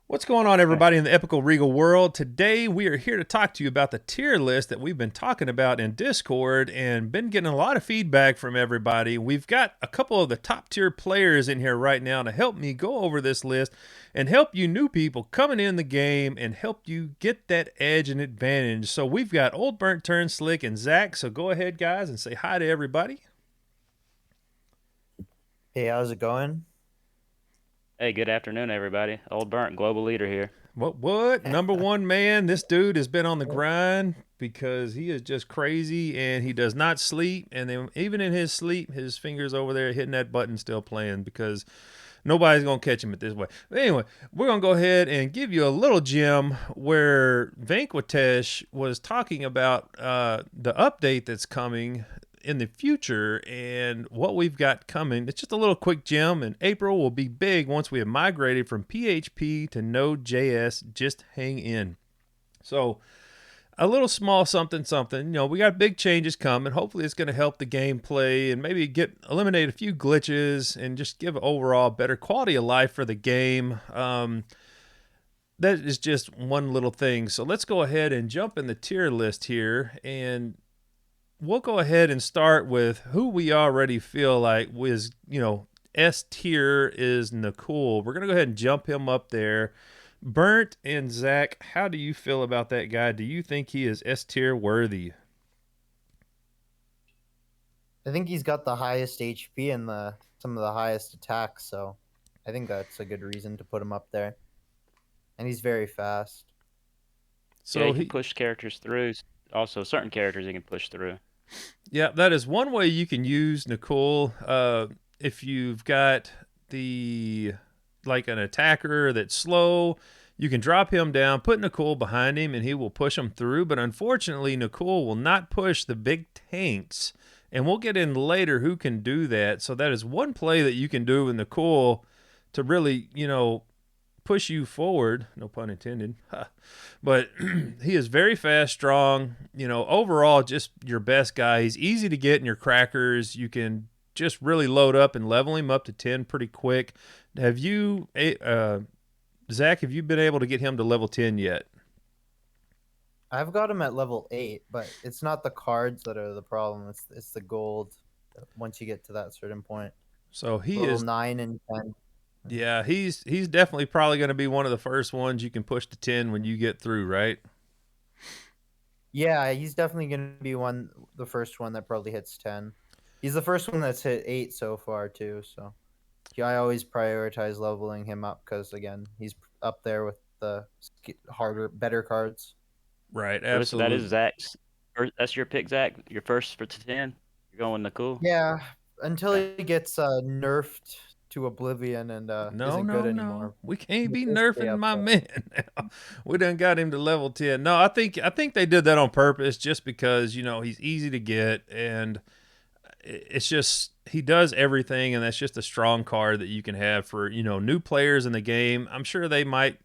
What's going on, everybody, in the Epiko Regal world? Today, we are here to talk to you about the tier list that we've been talking about in Discord and been getting a lot of feedback from everybody. We've got a couple of the top tier players in here right now to help me go over this list and help you new people coming in the game and help you get that edge and advantage. So we've got Old Burnt Turn Slick and Zach. So go ahead, guys, and say hi to everybody. Hey, how's it going? Hey, good afternoon, everybody. Old Burnt, global leader here. What? Number one man. This dude has been on the grind because he is just crazy and he does not sleep. And then even in his sleep, his fingers over there hitting that button still playing because nobody's going to catch him at this way. But anyway, we're going to go ahead and give you a little gem where Vanquitesh was talking about the update that's coming in the future and what we've got coming. It's just a little quick gem, and April will be big once we have migrated from PHP to Node.js. Just hang in. So a little small something. We got big changes coming. Hopefully it's going to help the gameplay and maybe eliminate a few glitches and just give overall better quality of life for the game. That is just one little thing. So let's go ahead and jump in the tier list here, and we'll go ahead and start with who we already feel like was, S tier is Nicole. We're going to go ahead and jump him up there. Burnt and Zach, how do you feel about that guy? Do you think he is S tier worthy? I think he's got the highest HP and some of the highest attacks, so I think that's a good reason to put him up there. And he's very fast. So yeah, he can push characters through. Also, certain characters he can push through. Yeah, that is one way you can use Nicole. If you've got like an attacker that's slow, you can drop him down, put Nicole behind him, and he will push him through. But unfortunately, Nicole will not push the big tanks. And we'll get in later who can do that. So that is one play that you can do with Nicole to really, push you forward. No pun intended. But he is very fast, strong. Overall, just your best guy. He's easy to get in your crackers. You can just really load up and level him up to 10 pretty quick. Have you, Zach, have you been able to get him to level 10 yet? I've got him at level 8, but it's not the cards that are the problem. It's the gold once you get to that certain point. So he level is 9 and 10. Yeah, he's definitely probably going to be one of the first ones you can push to 10 when you get through, right? Yeah, he's definitely going to be the first one that probably hits 10. He's the first one that's hit 8 so far too, so I always prioritize leveling him up because again, he's up there with the harder, better cards. Right, So that is absolutely. Zach's. That's your pick, Zach. Your first for 10. You're going Nicole. Yeah, until Okay. he gets nerfed to oblivion and No, isn't good no, no. anymore. We can't be He'll stay nerfing up my there. man now. We done got him to level 10. No, I think they did that on purpose just because, he's easy to get and it's just he does everything, and that's just a strong card that you can have for new players in the game. I'm sure they might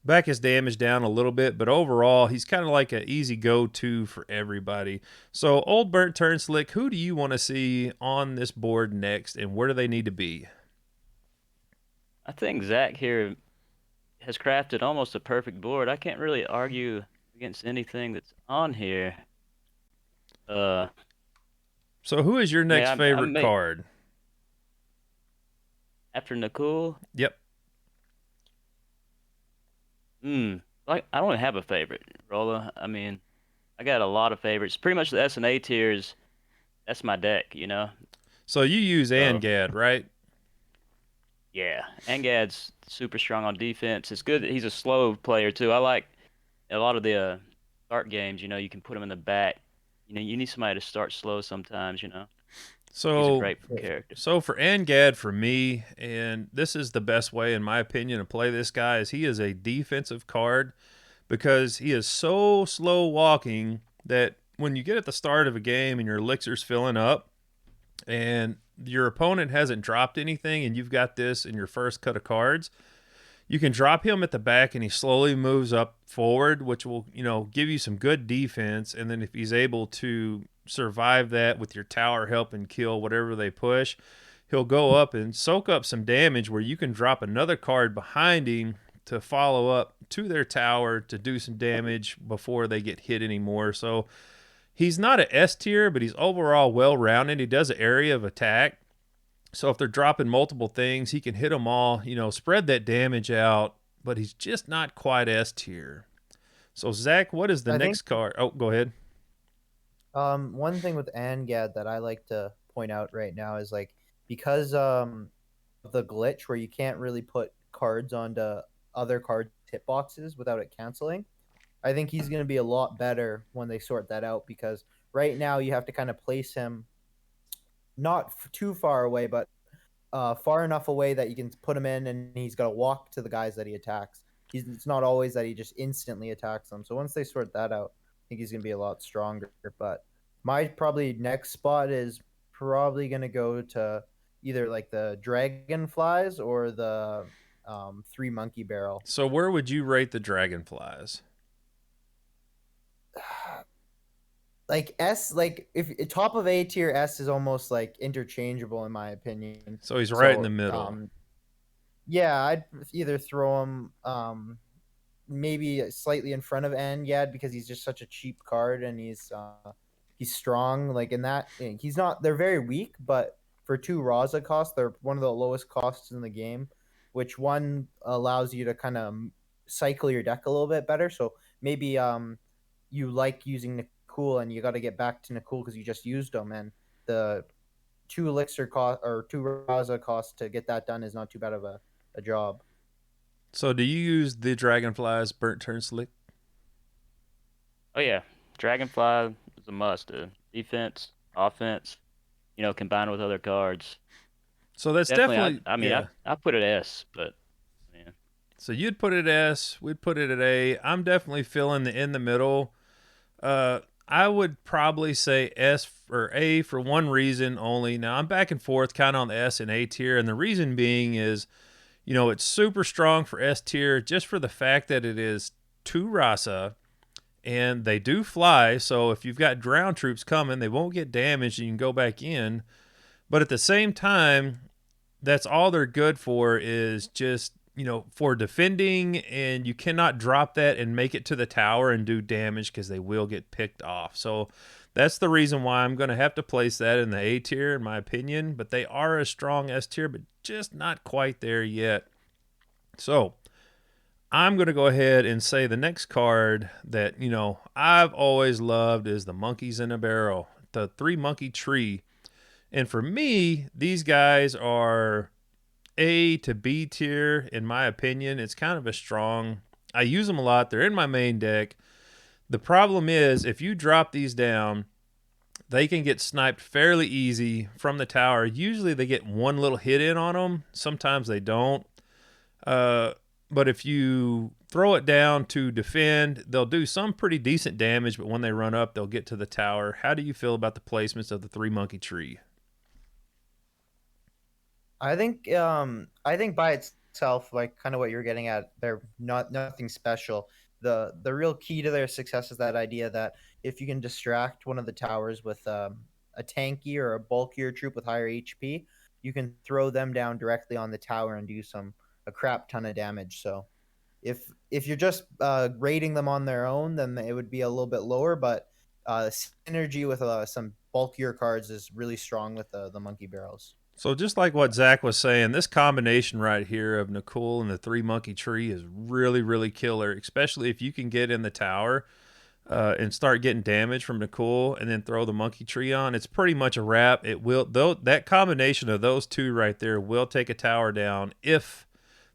back his damage down a little bit, but overall he's kind of like an easy go-to for everybody. So Old Burnt Turn Slick, who do you want to see on this board next, and where do they need to be? I think Zach here has crafted almost a perfect board. I can't really argue against anything that's on here. Uh, So who is your next yeah, I favorite may card? after Nicole. Yep. Like I don't have a favorite, Rolla. I mean, I got a lot of favorites. Pretty much the S and A tiers. That's my deck. So you use So Angad, right? yeah, Angad's super strong on defense. It's good that he's a slow player too. I like a lot of the start games. You can put him in the back. You need somebody to start slow sometimes. He's a So great character. So for Angad, for me, and this is the best way, in my opinion, to play this guy, is he is a defensive card because he is so slow walking that when you get at the start of a game and your elixir's filling up and your opponent hasn't dropped anything and you've got this in your first cut of cards, you can drop him at the back and he slowly moves up forward, which will, give you some good defense. And then if he's able to survive that with your tower helping kill whatever they push, he'll go up and soak up some damage where you can drop another card behind him to follow up to their tower to do some damage before they get hit anymore. So he's not an S tier, but he's overall well-rounded. He does an area of attack. So if they're dropping multiple things, he can hit them all, spread that damage out, but he's just not quite S tier. So, Zach, what is the I next think card? Oh, go ahead. one thing with Angad that I like to point out right now is like because of the glitch where you can't really put cards onto other card hitboxes without it canceling. I think he's going to be a lot better when they sort that out because right now you have to kind of place him not too far away, but far enough away that you can put him in and he's got to walk to the guys that he attacks. It's not always that he just instantly attacks them. So once they sort that out, I think he's going to be a lot stronger. But my probably next spot is probably going to go to either like the dragonflies or the three monkey barrel. So where would you rate the dragonflies? Like S, like if top of A tier, S is almost like interchangeable in my opinion. So he's right in the middle. Yeah, I'd either throw him maybe slightly in front of Angad because he's just such a cheap card and he's strong. Like in that, he's not. They're very weak, but for 2 Raza costs, they're one of the lowest costs in the game, which one allows you to kind of cycle your deck a little bit better. So maybe you like using Nakul and you got to get back to Nakul because you just used them, and the 2 elixir cost or 2 Raza cost to get that done is not too bad of a job. So do you use the dragonflies burnt turn slick? Oh yeah, Dragonfly is a must. Defense, offense, combined with other cards. So that's definitely. I mean, yeah. I put it S, but yeah. So you'd put it at S, we'd put it at A. I'm definitely feeling the in the middle. I would probably say S or A for one reason only. Now I'm back and forth kind of on the S and A tier, and the reason being is, it's super strong for S tier just for the fact that it is 2 Rasa and they do fly. So if you've got ground troops coming, they won't get damaged and you can go back in. But at the same time, that's all they're good for is just, for defending, and you cannot drop that and make it to the tower and do damage because they will get picked off. So that's the reason why I'm going to have to place that in the A tier, in my opinion. But they are a strong S tier, but just not quite there yet. So I'm going to go ahead and say the next card that, I've always loved is the monkeys in a barrel, the 3 monkey tree. And for me, these guys are A to B tier, in my opinion. It's kind of a strong. I use them a lot. They're in my main deck. The problem is, if you drop these down, they can get sniped fairly easy from the tower. Usually they get one little hit in on them. Sometimes they don't. But if you throw it down to defend, they'll do some pretty decent damage, but when they run up, they'll get to the tower. How do you feel about the placements of the 3 monkey tree? I think by itself, like kind of what you're getting at, they're nothing special. The real key to their success is that idea that if you can distract one of the towers with a tanky or a bulkier troop with higher HP, you can throw them down directly on the tower and do a crap ton of damage. So if you're just rating them on their own, then it would be a little bit lower, but synergy with some bulkier cards is really strong with the monkey barrels. So just like what Zach was saying, this combination right here of Nakul and the 3 monkey tree is really, really killer, especially if you can get in the tower and start getting damage from Nakul and then throw the monkey tree on. It's pretty much a wrap. It will, though, that combination of those 2 right there will take a tower down if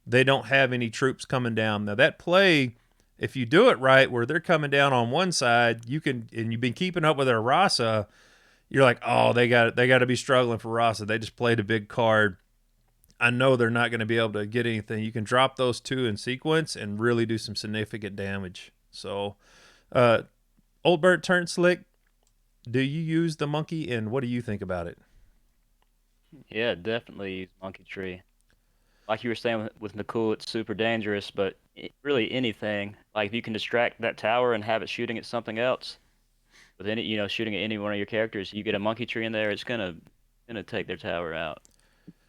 they don't have any troops coming down. Now that play, if you do it right, where they're coming down on one side, you can, and you've been keeping up with their Rasa, you're like, oh, they got to be struggling for Rasa. They just played a big card. I know they're not going to be able to get anything. You can drop those 2 in sequence and really do some significant damage. So, Old Bert Turn Slick, do you use the monkey, and what do you think about it? Yeah, definitely use monkey tree. Like you were saying with Nakul, it's super dangerous, but really anything. Like if you can distract that tower and have it shooting at something else, with any, shooting at any one of your characters, you get a monkey tree in there, it's gonna take their tower out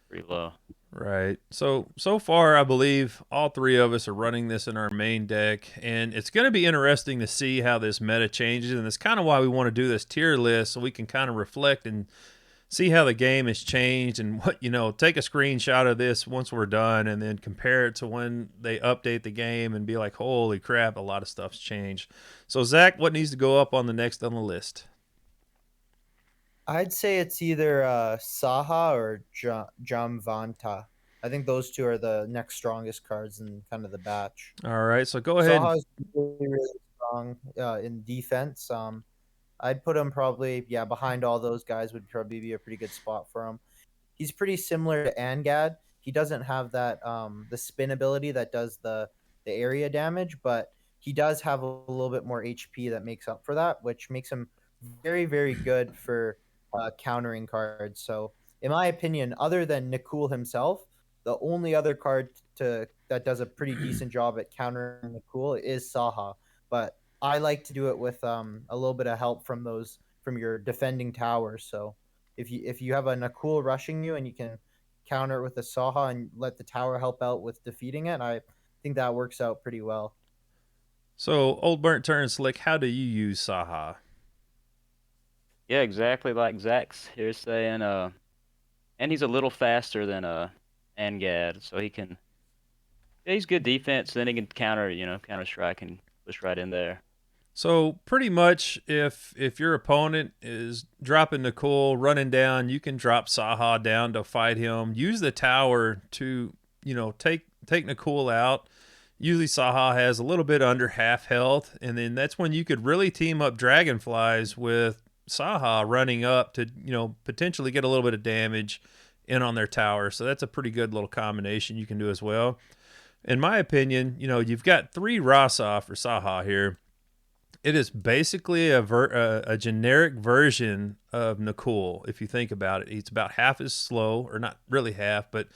pretty low. Right. So far, I believe all three of us are running this in our main deck, and it's going to be interesting to see how this meta changes. And that's kind of why we want to do this tier list, so we can kind of reflect and see how the game has changed, and what take a screenshot of this once we're done, and then compare it to when they update the game, and be like, holy crap, a lot of stuff's changed. So Zach, what needs to go up on the next on the list? I'd say it's either Saha or Jamvanta. I think those two are the next strongest cards in kind of the batch. All right, so go ahead. Saha is really, really strong in defense. I'd put him probably, yeah, behind all those guys would probably be a pretty good spot for him. He's pretty similar to Angad. He doesn't have that the spin ability that does the area damage, but he does have a little bit more HP that makes up for that, which makes him very, very good for countering cards. So, in my opinion, other than Nikul himself, the only other card that does a pretty decent job at countering Nikul is Saha. But I like to do it with a little bit of help from your defending towers. So if you have a Nakul rushing you and you can counter it with a Saha and let the tower help out with defeating it, I think that works out pretty well. So old burnt turn slick, how do you use Saha? Yeah, exactly like Zach's here saying. And he's a little faster than Angad, so he can. Yeah, he's good defense. Then he can counter strike and push right in there. So pretty much, if your opponent is dropping Nicole, running down, you can drop Saha down to fight him. Use the tower to take Nicole out. Usually Saha has a little bit under half health, and then that's when you could really team up Dragonflies with Saha running up to potentially get a little bit of damage in on their tower. So that's a pretty good little combination you can do as well. In my opinion, you've got 3 Rasa for Saha here. It is basically a generic version of Nakul, if you think about it. He's about half as slow, or not really half, but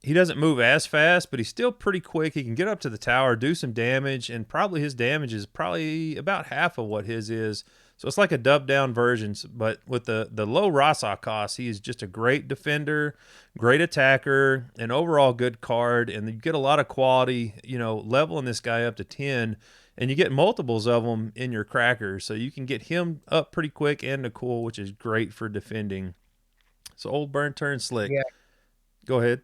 he doesn't move as fast, but he's still pretty quick. He can get up to the tower, do some damage, and probably his damage is probably about half of what his is. So it's like a dubbed down version, but with the low Rasa cost, he is just a great defender, great attacker, an overall good card, and you get a lot of quality, leveling this guy up to 10, and you get multiples of them in your crackers. So you can get him up pretty quick and Nicole, which is great for defending. So old burn turn slick. Yeah. Go ahead.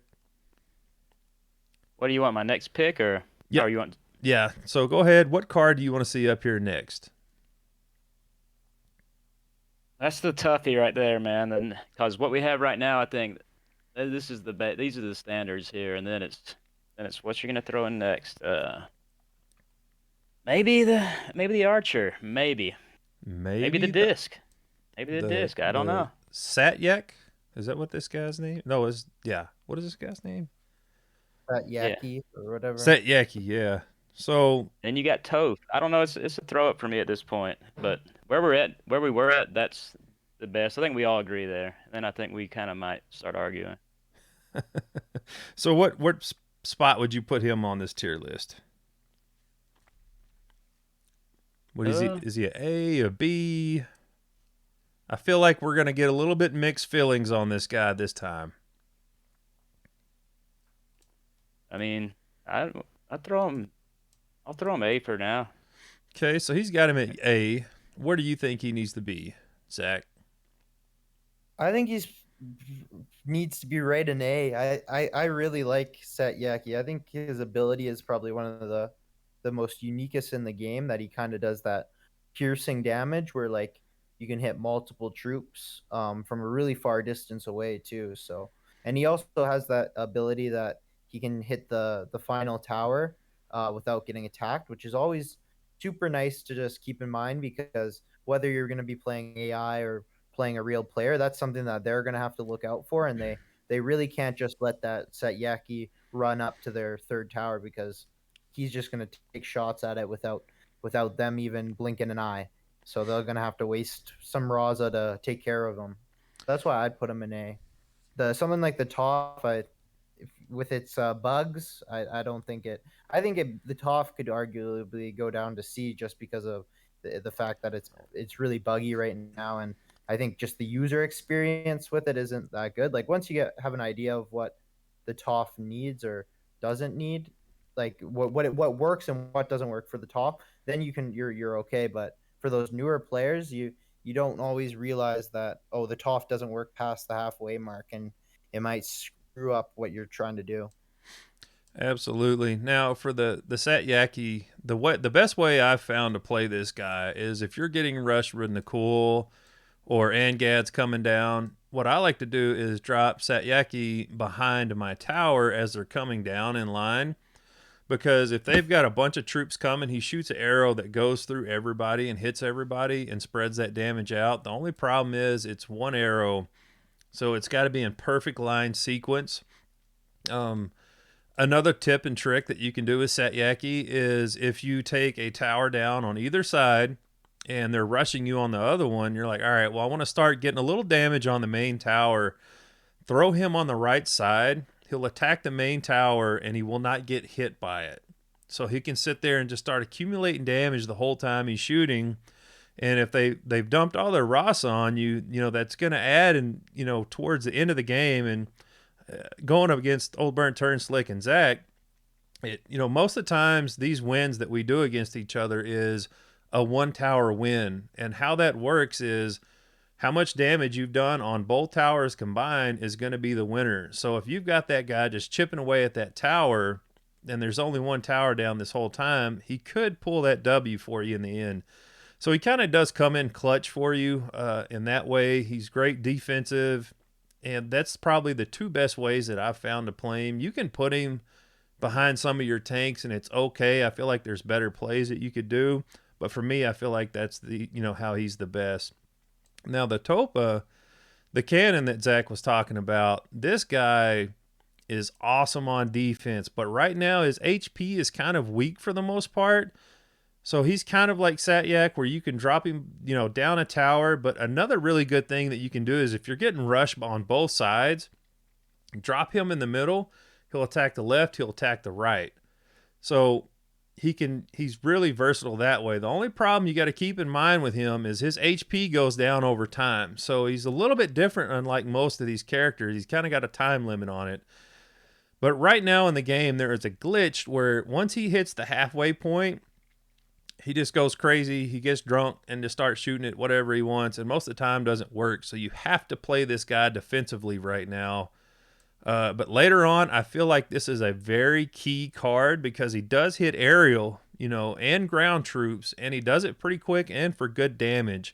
What do you want, my next pick, or Yeah. Or you want? Yeah, so go ahead. What card do you want to see up here next? That's the toughie right there, man. And because what we have right now, I think these are the standards here, and then it's what you're gonna throw in next. Maybe the archer, maybe the disc, maybe the disc. I don't know. Satyaki? Is that what this guy's name? No, yeah. What is this guy's name? Satyaki or whatever. Satyaki, yeah. So And you got Toth. I don't know. It's a throw up for me at this point, but where we were at, that's the best. I think we all agree there. And then I think we kind of might start arguing. so what spot would you put him on this tier list? What is he? Is he a B? I feel like we're gonna get a little bit mixed feelings on this guy this time. I mean, I throw him. I'll throw him A for now. Okay, so he's got him at A. Where do you think he needs to be, Zach? I think needs to be right in A. I really like Satyaki. I think his ability is probably one of the most uniquest in the game, that he kind of does that piercing damage where like you can hit multiple troops from a really far distance away too. So, and he also has that ability that he can hit the final tower without getting attacked, which is always super nice to just keep in mind, because whether you're going to be playing AI or playing a real player, that's something that they're going to have to look out for, and they really can't just let that Satyaki run up to their third tower, because he's just going to take shots at it without them even blinking an eye. So they're going to have to waste some Raza to take care of him. That's why I'd put him in A. Something like the Toph, with its bugs, I don't think it. I think the Toph could arguably go down to C, just because of the fact that it's really buggy right now, and I think just the user experience with it isn't that good. Like once you have an idea of what the Toph needs or doesn't need, like what works and what doesn't work for the Toph, then you're okay. But for those newer players, you don't always realize that, oh, the Toph doesn't work past the halfway mark, and it might screw up what you're trying to do. Absolutely. Now for the Satyaki, the best way I've found to play this guy is if you're getting rushed with Nicole or Angad's coming down, what I like to do is drop Satyaki behind my tower as they're coming down in line. Because if they've got a bunch of troops coming, he shoots an arrow that goes through everybody and hits everybody and spreads that damage out. The only problem is it's one arrow, so it's got to be in perfect line sequence. Another tip and trick that you can do with Satyaki is if you take a tower down on either side and they're rushing you on the other one, you're like, all right, well, I want to start getting a little damage on the main tower. Throw him on the right side. He'll attack the main tower and he will not get hit by it. So he can sit there and just start accumulating damage the whole time he's shooting. And if they've dumped all their Rasa on you, that's going to add and towards the end of the game and going up against Old Burnt Turn Slick and Zach, most of the times these wins that we do against each other is a one tower win. And how that works is how much damage you've done on both towers combined is going to be the winner. So if you've got that guy just chipping away at that tower and there's only one tower down this whole time, he could pull that W for you in the end. So he kind of does come in clutch for you in that way. He's great defensive, and that's probably the two best ways that I've found to play him. You can put him behind some of your tanks, and it's okay. I feel like there's better plays that you could do, but for me, I feel like that's how he's the best. Now the Topa, the cannon that Zach was talking about, this guy is awesome on defense, but right now his HP is kind of weak for the most part. So he's kind of like Satyak where you can drop him, down a tower. But another really good thing that you can do is if you're getting rushed on both sides, drop him in the middle. He'll attack the left. He'll attack the right. So he's really versatile that way. The only problem you got to keep in mind with him is his HP goes down over time. So he's a little bit different unlike most of these characters. He's kind of got a time limit on it. But right now in the game, there is a glitch where once he hits the halfway point, he just goes crazy. He gets drunk and just starts shooting at whatever he wants. And most of the time doesn't work. So you have to play this guy defensively right now. But later on, I feel like this is a very key card because he does hit aerial, and ground troops. And he does it pretty quick and for good damage.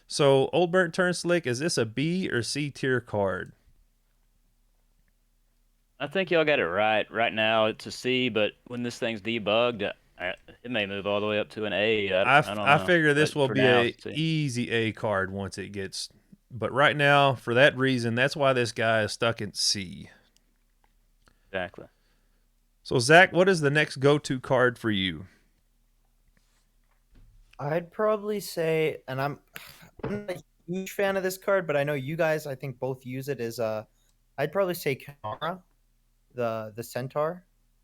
So Old Burnt Turn Slick, is this a B or C tier card? I think y'all got it right. Right now it's a C, but when this thing's debugged, it may move all the way up to an A. I don't know. I figure this But will for be now, a it's a- easy A card once it gets. But right now, for that reason, that's why this guy is stuck in C. Exactly. So Zach, what is the next go-to card for you? I'd probably say, and I'm not a huge fan of this card, but I know you guys, I think both use it as I'd probably say Karna, the centaur.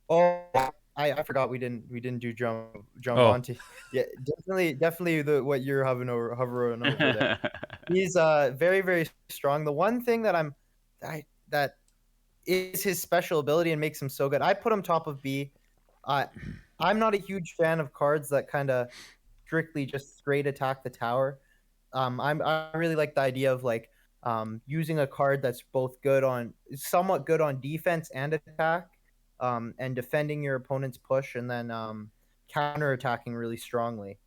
Oh, I forgot we didn't do jump onto. Yeah, definitely what you're hovering over there. He's very, very strong. The one thing that that is his special ability and makes him so good. I put him top of B. I'm not a huge fan of cards that kind of strictly just straight attack the tower. I really like the idea of using a card that's somewhat good on defense and attack, and defending your opponent's push, and then counter attacking really strongly.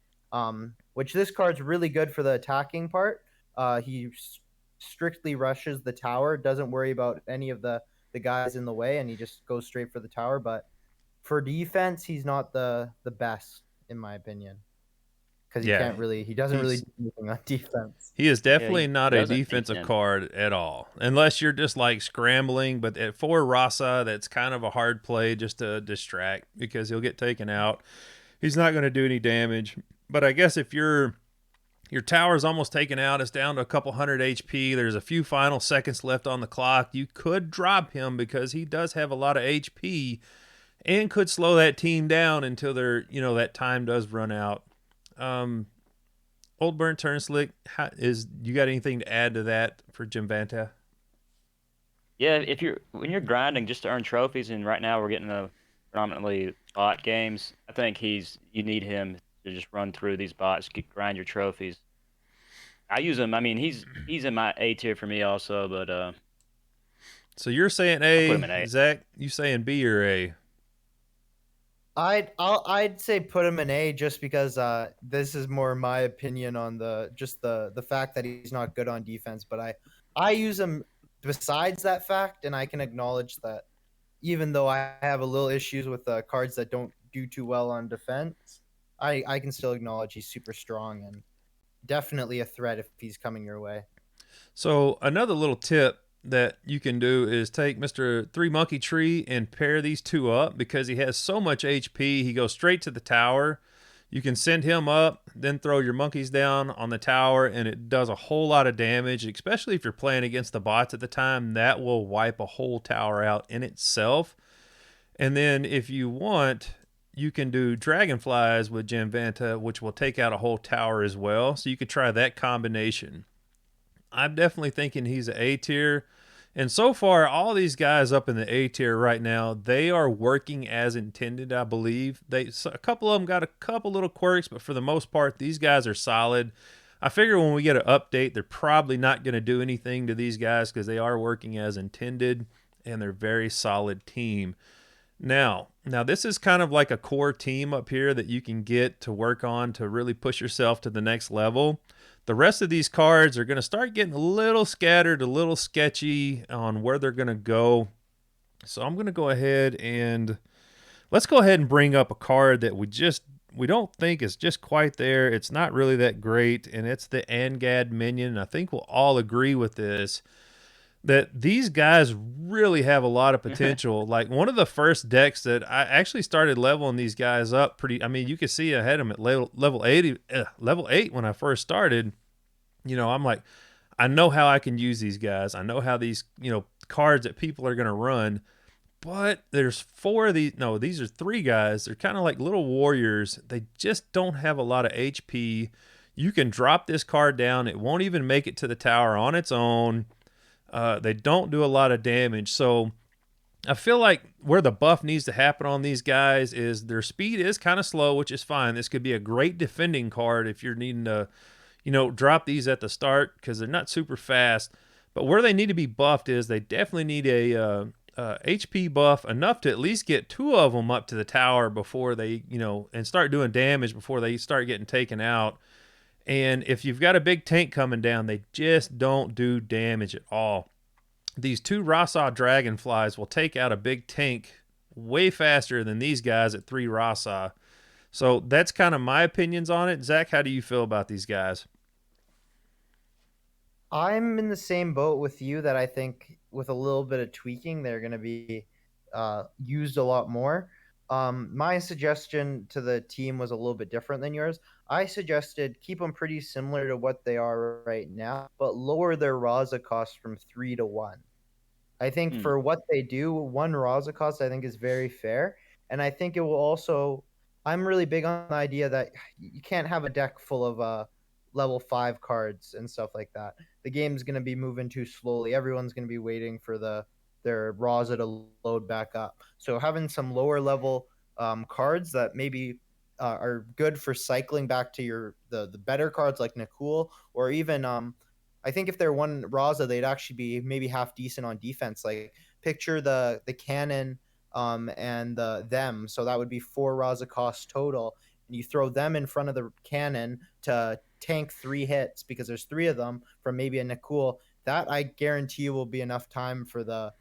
Which this card's really good for the attacking part. He strictly rushes the tower, doesn't worry about any of the guys in the way, and he just goes straight for the tower. But for defense, he's not the best in my opinion. Because he doesn't really do anything on defense. He is definitely he not a doesn't defensive defend. card at all, unless you're just like scrambling. But at 4 Rasa, that's kind of a hard play just to distract because he'll get taken out. He's not going to do any damage. But I guess if your tower's almost taken out, it's down to a couple hundred HP, there's a few final seconds left on the clock, you could drop him because he does have a lot of HP and could slow that team down until that time does run out. Old Burnt Turn Slick, you got anything to add to that for Jim Vanta? Yeah, when you're grinding just to earn trophies, and right now we're getting the predominantly bot games. I think you need him to just run through these bots, grind your trophies. I use him. I mean, he's in my A tier for me also, but So you're saying I put him in A, A. Zach? You saying B or A? I'd say put him in A just because this is more my opinion on the fact that he's not good on defense, but I use him besides that fact, and I can acknowledge that even though I have a little issues with cards that don't do too well on defense, I can still acknowledge he's super strong and definitely a threat if he's coming your way. So another little tip that you can do is take Mr. Three Monkey Tree and pair these two up because he has so much HP. He goes straight to the tower. You can send him up, then throw your monkeys down on the tower, and it does a whole lot of damage, especially if you're playing against the bots at the time. That will wipe a whole tower out in itself. And then if you want, you can do dragonflies with Jamvanta, which will take out a whole tower as well. So you could try that combination. I'm definitely thinking he's an A tier. And so far, all these guys up in the A tier right now, they are working as intended, I believe. A couple of them got a couple little quirks, but for the most part, these guys are solid. I figure when we get an update, they're probably not going to do anything to these guys because they are working as intended, and they're a very solid team. Now this is kind of like a core team up here that you can get to work on to really push yourself to the next level. The rest of these cards are going to start getting a little scattered, a little sketchy on where they're going to go. So I'm going to go ahead and let's go ahead and bring up a card that we don't think is just quite there. It's not really that great, and it's the Angad Minion. I think we'll all agree with this, that these guys really have a lot of potential. Like one of the first decks that I actually started leveling these guys up I mean, you can see I had them at level 8 when I first started. I'm like, I know how I can use these guys. I know how these, cards that people are going to run. But there's these are 3 guys. They're kind of like little warriors. They just don't have a lot of HP. You can drop this card down. It won't even make it to the tower on its own. They don't do a lot of damage. So I feel like where the buff needs to happen on these guys is their speed is kind of slow, which is fine. This could be a great defending card if you're needing to, drop these at the start because they're not super fast. But where they need to be buffed is they definitely need a HP buff enough to at least get 2 of them up to the tower before they, and start doing damage before they start getting taken out. And if you've got a big tank coming down, they just don't do damage at all. These 2 Rasa Dragonflies will take out a big tank way faster than these guys at 3 Rasa. So that's kind of my opinions on it. Zach, how do you feel about these guys? I'm in the same boat with you that I think with a little bit of tweaking, they're going to be used a lot more. My suggestion to the team was a little bit different than yours. I suggested keep them pretty similar to what they are right now, but lower their Raza cost from 3 to 1. I think for what they do, 1 Raza cost I think is very fair, and I think it will also. I'm really big on the idea that you can't have a deck full of level 5 cards and stuff like that. The game's going to be moving too slowly. Everyone's going to be waiting for their Raza to load back up. So having some lower level cards that maybe are good for cycling back to the better cards like Nakul, or even I think if they're 1 Raza, they'd actually be maybe half decent on defense. Like picture the cannon and them. So that would be 4 Raza cost total. And you throw them in front of the cannon to tank 3 hits because there's 3 of them from maybe a Nakul. That I guarantee you will be enough time for the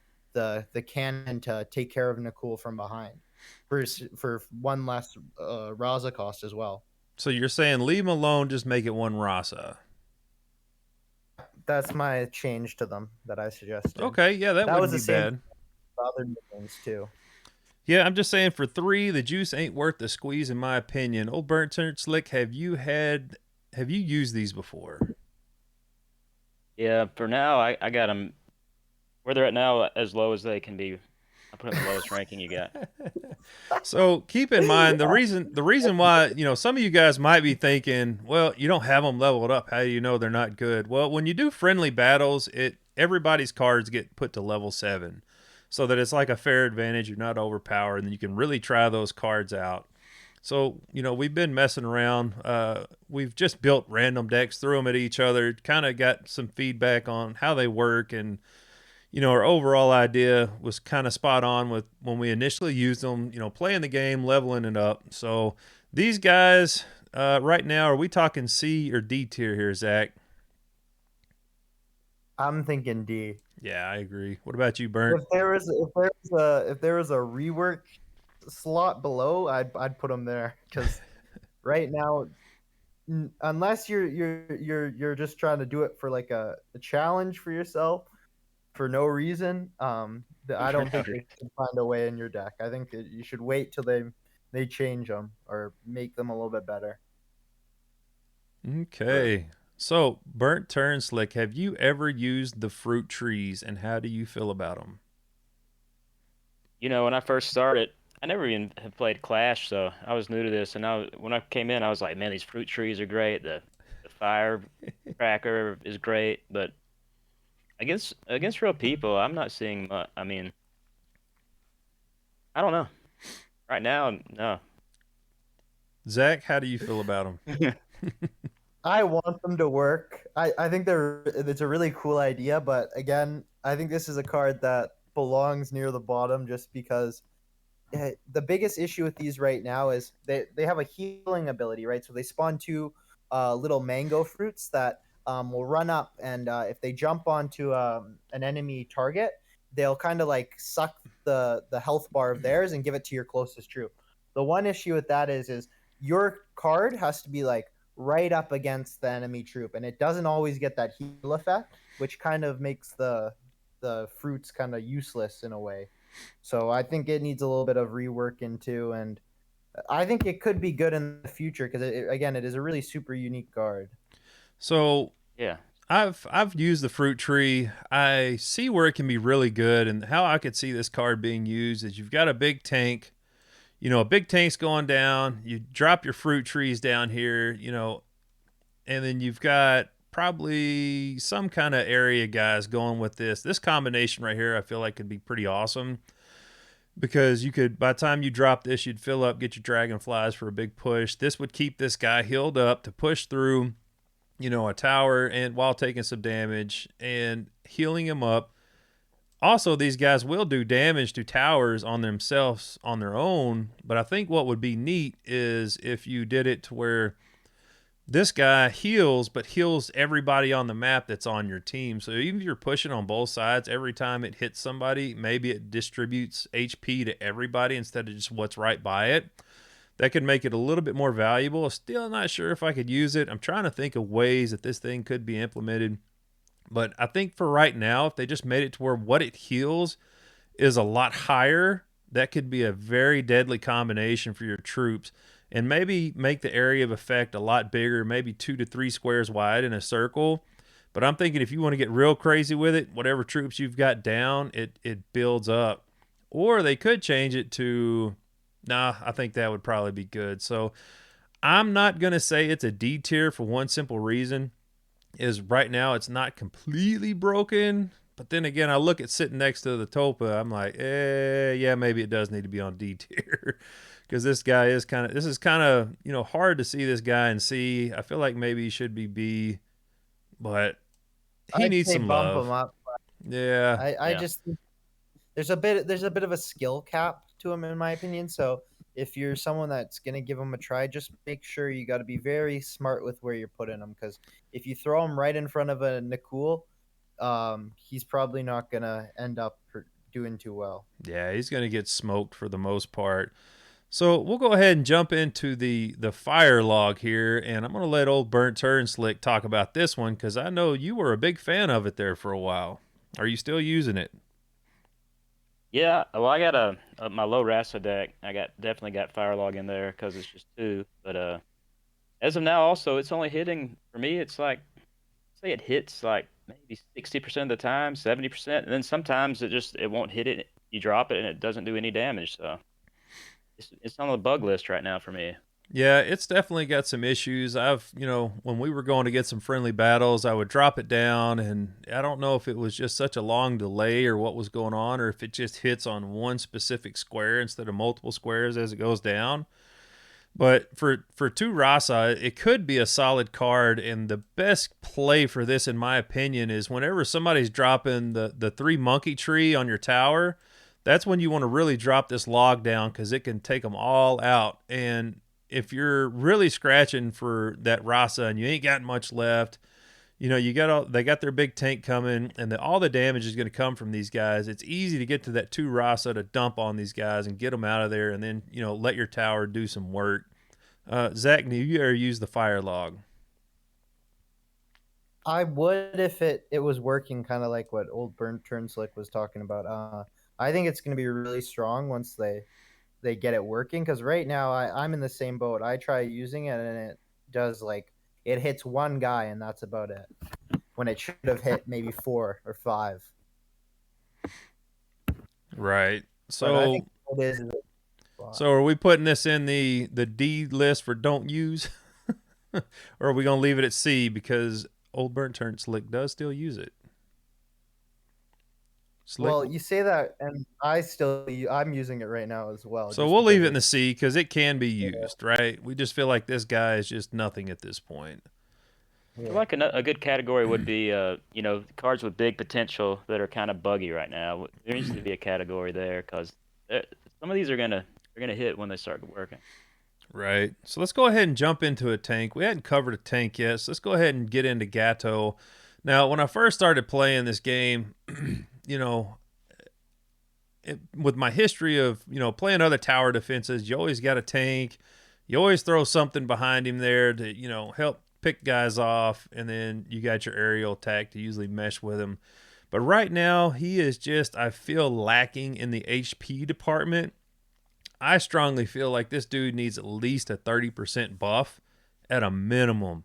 cannon to take care of Nakul from behind for 1 less Raza cost as well. So you're saying leave them alone, just make it 1 Rasa. That's my change to them that I suggested. Okay, yeah, that wouldn't be bad. Other minions too. Yeah, I'm just saying for 3, the juice ain't worth the squeeze in my opinion. Old Burnt Turn Slick, have you used these before? Yeah, for now I got them where they're at now, as low as they can be. I put them in the lowest ranking you got. So keep in mind the reason why, some of you guys might be thinking, well, you don't have them leveled up. How do you know they're not good? Well, when you do friendly battles, everybody's cards get put to level 7 so that it's like a fair advantage. You're not overpowered, and you can really try those cards out. So, we've been messing around. We've just built random decks, threw them at each other, kind of got some feedback on how they work. And, our overall idea was kind of spot on with when we initially used them, playing the game, leveling it up. So these guys right now, are we talking C or D tier here, Zach? I'm thinking D. Yeah, I agree. What about you, Burnt? If there was a rework slot below, I'd put them there because right now, unless you're just trying to do it for like a challenge for yourself for no reason, I don't think you can find a way in your deck. I think you should wait till they change them or make them a little bit better. Okay. So, Burnt Turn Slick, have you ever used the fruit trees, and how do you feel about them? When I first started, I never even have played Clash, so I was new to this. And when I came in, I was like, man, these fruit trees are great. The firecracker is great, but against real people, I'm not seeing much. I mean, I don't know. Right now, no. Zach, how do you feel about them? I want them to work. I think it's a really cool idea, but again, I think this is a card that belongs near the bottom just because the biggest issue with these right now is they have a healing ability, right? So they spawn two little mango fruits that will run up, and if they jump onto an enemy target, they'll kind of like suck the health bar of theirs and give it to your closest troop. The one issue with that is your card has to be like right up against the enemy troop, and it doesn't always get that heal effect, which kind of makes the fruits kind of useless in a way. So I think it needs a little bit of rework into, and I think it could be good in the future because again, it is a really super unique card. So Yeah. I've used the fruit tree. I see where it can be really good, and how I could see this card being used is you've got a big tank. A big tank's going down. You drop your fruit trees down here, and then you've got probably some kind of area guys going with this. This combination right here, I feel like could be pretty awesome because you could, by the time you drop this, you'd fill up, get your dragonflies for a big push. This would keep this guy healed up to push through, a tower and while taking some damage and healing him up. Also, these guys will do damage to towers on themselves on their own, but I think what would be neat is if you did it to where this guy heals, but heals everybody on the map that's on your team. So even if you're pushing on both sides, every time it hits somebody, maybe it distributes HP to everybody instead of just what's right by it. That could make it a little bit more valuable. Still not sure if I could use it. I'm trying to think of ways that this thing could be implemented. But I think for right now, if they just made it to where what it heals is a lot higher, that could be a very deadly combination for your troops. And maybe make the area of effect a lot bigger, maybe 2 to 3 squares wide in a circle. But I'm thinking if you want to get real crazy with it, whatever troops you've got down, it builds up. Or they could change it to, I think that would probably be good. So I'm not going to say it's a D tier for one simple reason. Is right now it's not completely broken, but then again, I look at sitting next to the Topa, I'm like, yeah, maybe it does need to be on D tier because this is kind of hard to see this guy and C. I feel like maybe he should be B, but he needs some bump love. him up. Yeah, I just think there's a bit of a skill cap to him in my opinion. So if you're someone that's gonna give him a try, just make sure you got to be very smart with where you're putting him because if you throw him right in front of a Nakul, he's probably not gonna end up doing too well. Yeah, he's gonna get smoked for the most part. So we'll go ahead and jump into the fire log here, and I'm gonna let old Burnt Turn Slick talk about this one because I know you were a big fan of it there for a while. Are you still using it? Yeah, well, I got my low Rasa deck. Definitely got Firelog in there because it's just two. But as of now, also it's only hitting for me. It's like say it hits like maybe 60% of the time, 70%, and then sometimes it won't hit it. You drop it and it doesn't do any damage. So it's on the bug list right now for me. Yeah, it's definitely got some issues. When we were going to get some friendly battles, I would drop it down, and I don't know if it was just such a long delay or what was going on, or if it just hits on one specific square instead of multiple squares as it goes down. But for two Rasa, it could be a solid card, and the best play for this, in my opinion, is whenever somebody's dropping the three monkey tree on your tower. That's when you want to really drop this log down because it can take them all out. And if you're really scratching for that Rasa and you ain't got much left, they got their big tank coming, and all the damage is going to come from these guys. It's easy to get to that two Rasa to dump on these guys and get them out of there, and then let your tower do some work. Zach, do you ever use the fire log? I would if it was working, kind of like what old Burnt Turn Slick was talking about. I think it's going to be really strong once they get it working. Because right now I'm in the same boat. I try using it and it does it hits one guy and that's about it. When it should have hit maybe 4 or 5. Right. But I So think it is. so are we putting this in the D list for don't use, or are we gonna leave it at C because old Burnt Turn Slick does still use it? Slick. Well, you say that, and I'm using it right now as well. So Just we'll leave because it in the C because it can be used, right? We just feel like this guy is just nothing at this point. I feel like a good category would be, cards with big potential that are kind of buggy right now. There needs to be a category there because some of these are gonna hit when they start working. Right. So let's go ahead and jump into a tank. We hadn't covered a tank yet, so let's go ahead and get into Gato. Now, when I first started playing this game, you know, with my history of, playing other tower defenses, you always got a tank. You always throw something behind him there to, help pick guys off, and then you got your aerial attack to usually mesh with him. But right now, he is just, I feel, lacking in the HP department. I strongly feel like this dude needs at least a 30% buff at a minimum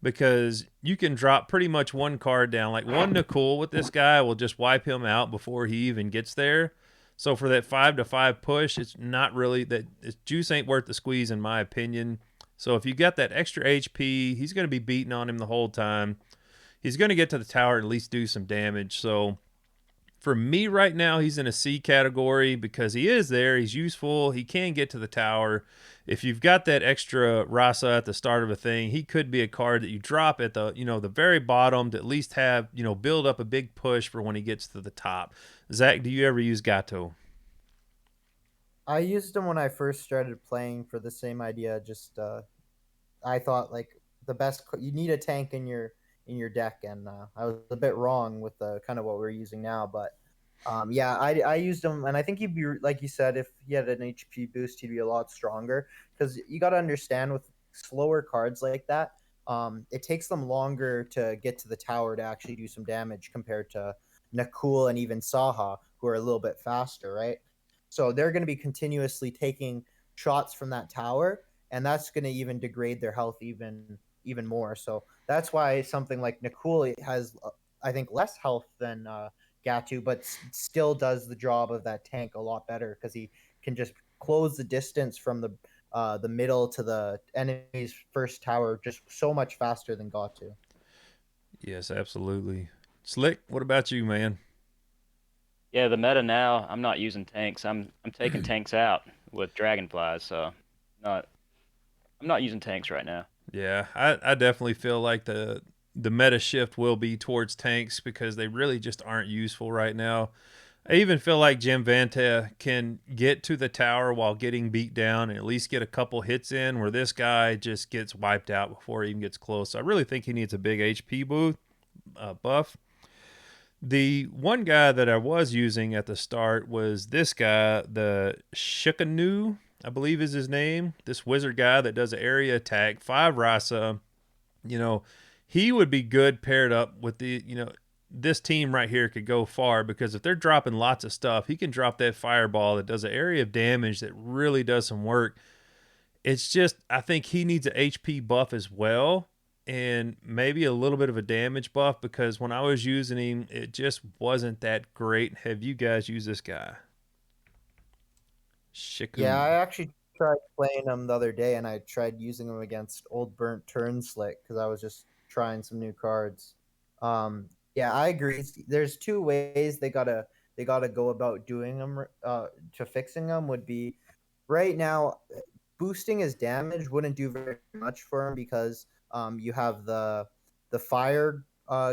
because you can drop pretty much one card down. Like one Nicole with this guy will just wipe him out before he even gets there. So for that 5-5 push, it's not really that juice ain't worth the squeeze in my opinion. So if you got that extra HP, he's going to be beating on him the whole time. He's going to get to the tower and at least do some damage. So for me right now, he's in a C category because he is there. He's useful. He can get to the tower. If you've got that extra Rasa at the start of a thing, he could be a card that you drop at the very bottom to at least have, build up a big push for when he gets to the top. Zach, do you ever use Gato? I used him when I first started playing for the same idea. Just I thought the best you need a tank in your deck, and I was a bit wrong with the kind of what we're using now. But yeah, I used him, and I think he'd be like you said, if he had an HP boost, he'd be a lot stronger. Because you got to understand with slower cards like that, it takes them longer to get to the tower to actually do some damage compared to Nakul and even Saha, who are a little bit faster, right? So they're going to be continuously taking shots from that tower, and that's going to even degrade their health even more. So that's why something like Nakul has, I think, less health than Gatu, but still does the job of that tank a lot better because he can just close the distance from the middle to the enemy's first tower just so much faster than Gatu. Yes, absolutely. Slick, what about you, man? Yeah, the meta now, I'm not using tanks. I'm taking tanks out with dragonflies, so not I'm not using tanks right now. Yeah, I definitely feel like the meta shift will be towards tanks because they really just aren't useful right now. I even feel like Jim Vanta can get to the tower while getting beat down and at least get a couple hits in where this guy just gets wiped out before he even gets close. So I really think he needs a big HP buff. The one guy that I was using at the start was this guy, the Shikanu, I believe is his name. This wizard guy that does an area attack, 5 Rasa. You know, he would be good paired up with this team right here could go far because if they're dropping lots of stuff, he can drop that fireball that does an area of damage that really does some work. It's just, I think he needs an HP buff as well and maybe a little bit of a damage buff because when I was using him, it just wasn't that great. Have you guys used this guy? Yeah, Shikun. I actually tried playing them the other day, and I tried using them against Old Burnt Turn Slick because I was just trying some new cards. Yeah, I agree. There's two ways they gotta go about doing them. To fixing them would be right now. Boosting his damage wouldn't do very much for him because you have the fire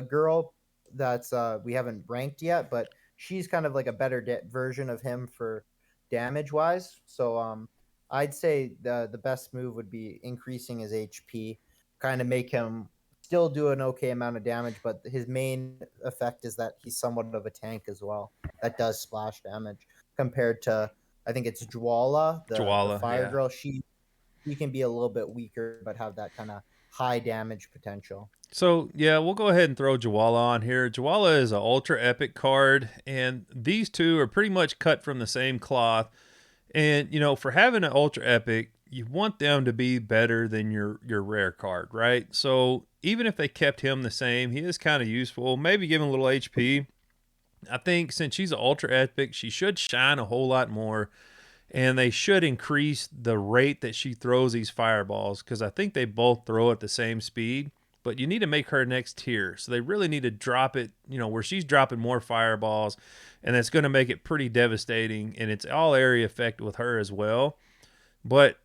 girl that's we haven't ranked yet, but she's kind of like a better version of him for damage wise. So I'd say the best move would be increasing his HP, kind of make him still do an okay amount of damage, but his main effect is that he's somewhat of a tank as well. That does splash damage compared to I think it's Jawala, the Jawala, fire yeah. girl. She can be a little bit weaker, but have that kind of high damage potential. So yeah, we'll go ahead and throw Jawala on here. Jawala is an ultra epic card, and these two are pretty much cut from the same cloth. And you know, for having an ultra epic, you want them to be better than your rare card, right? So even if they kept him the same, he is kind of useful. Maybe give him a little HP. I think since she's an ultra epic, she should shine a whole lot more, and they should increase the rate that she throws these fireballs because I think they both throw at the same speed. But you need to make her next tier, so they really need to drop it, you know, where she's dropping more fireballs, and that's going to make it pretty devastating. And it's all area effect with her as well. But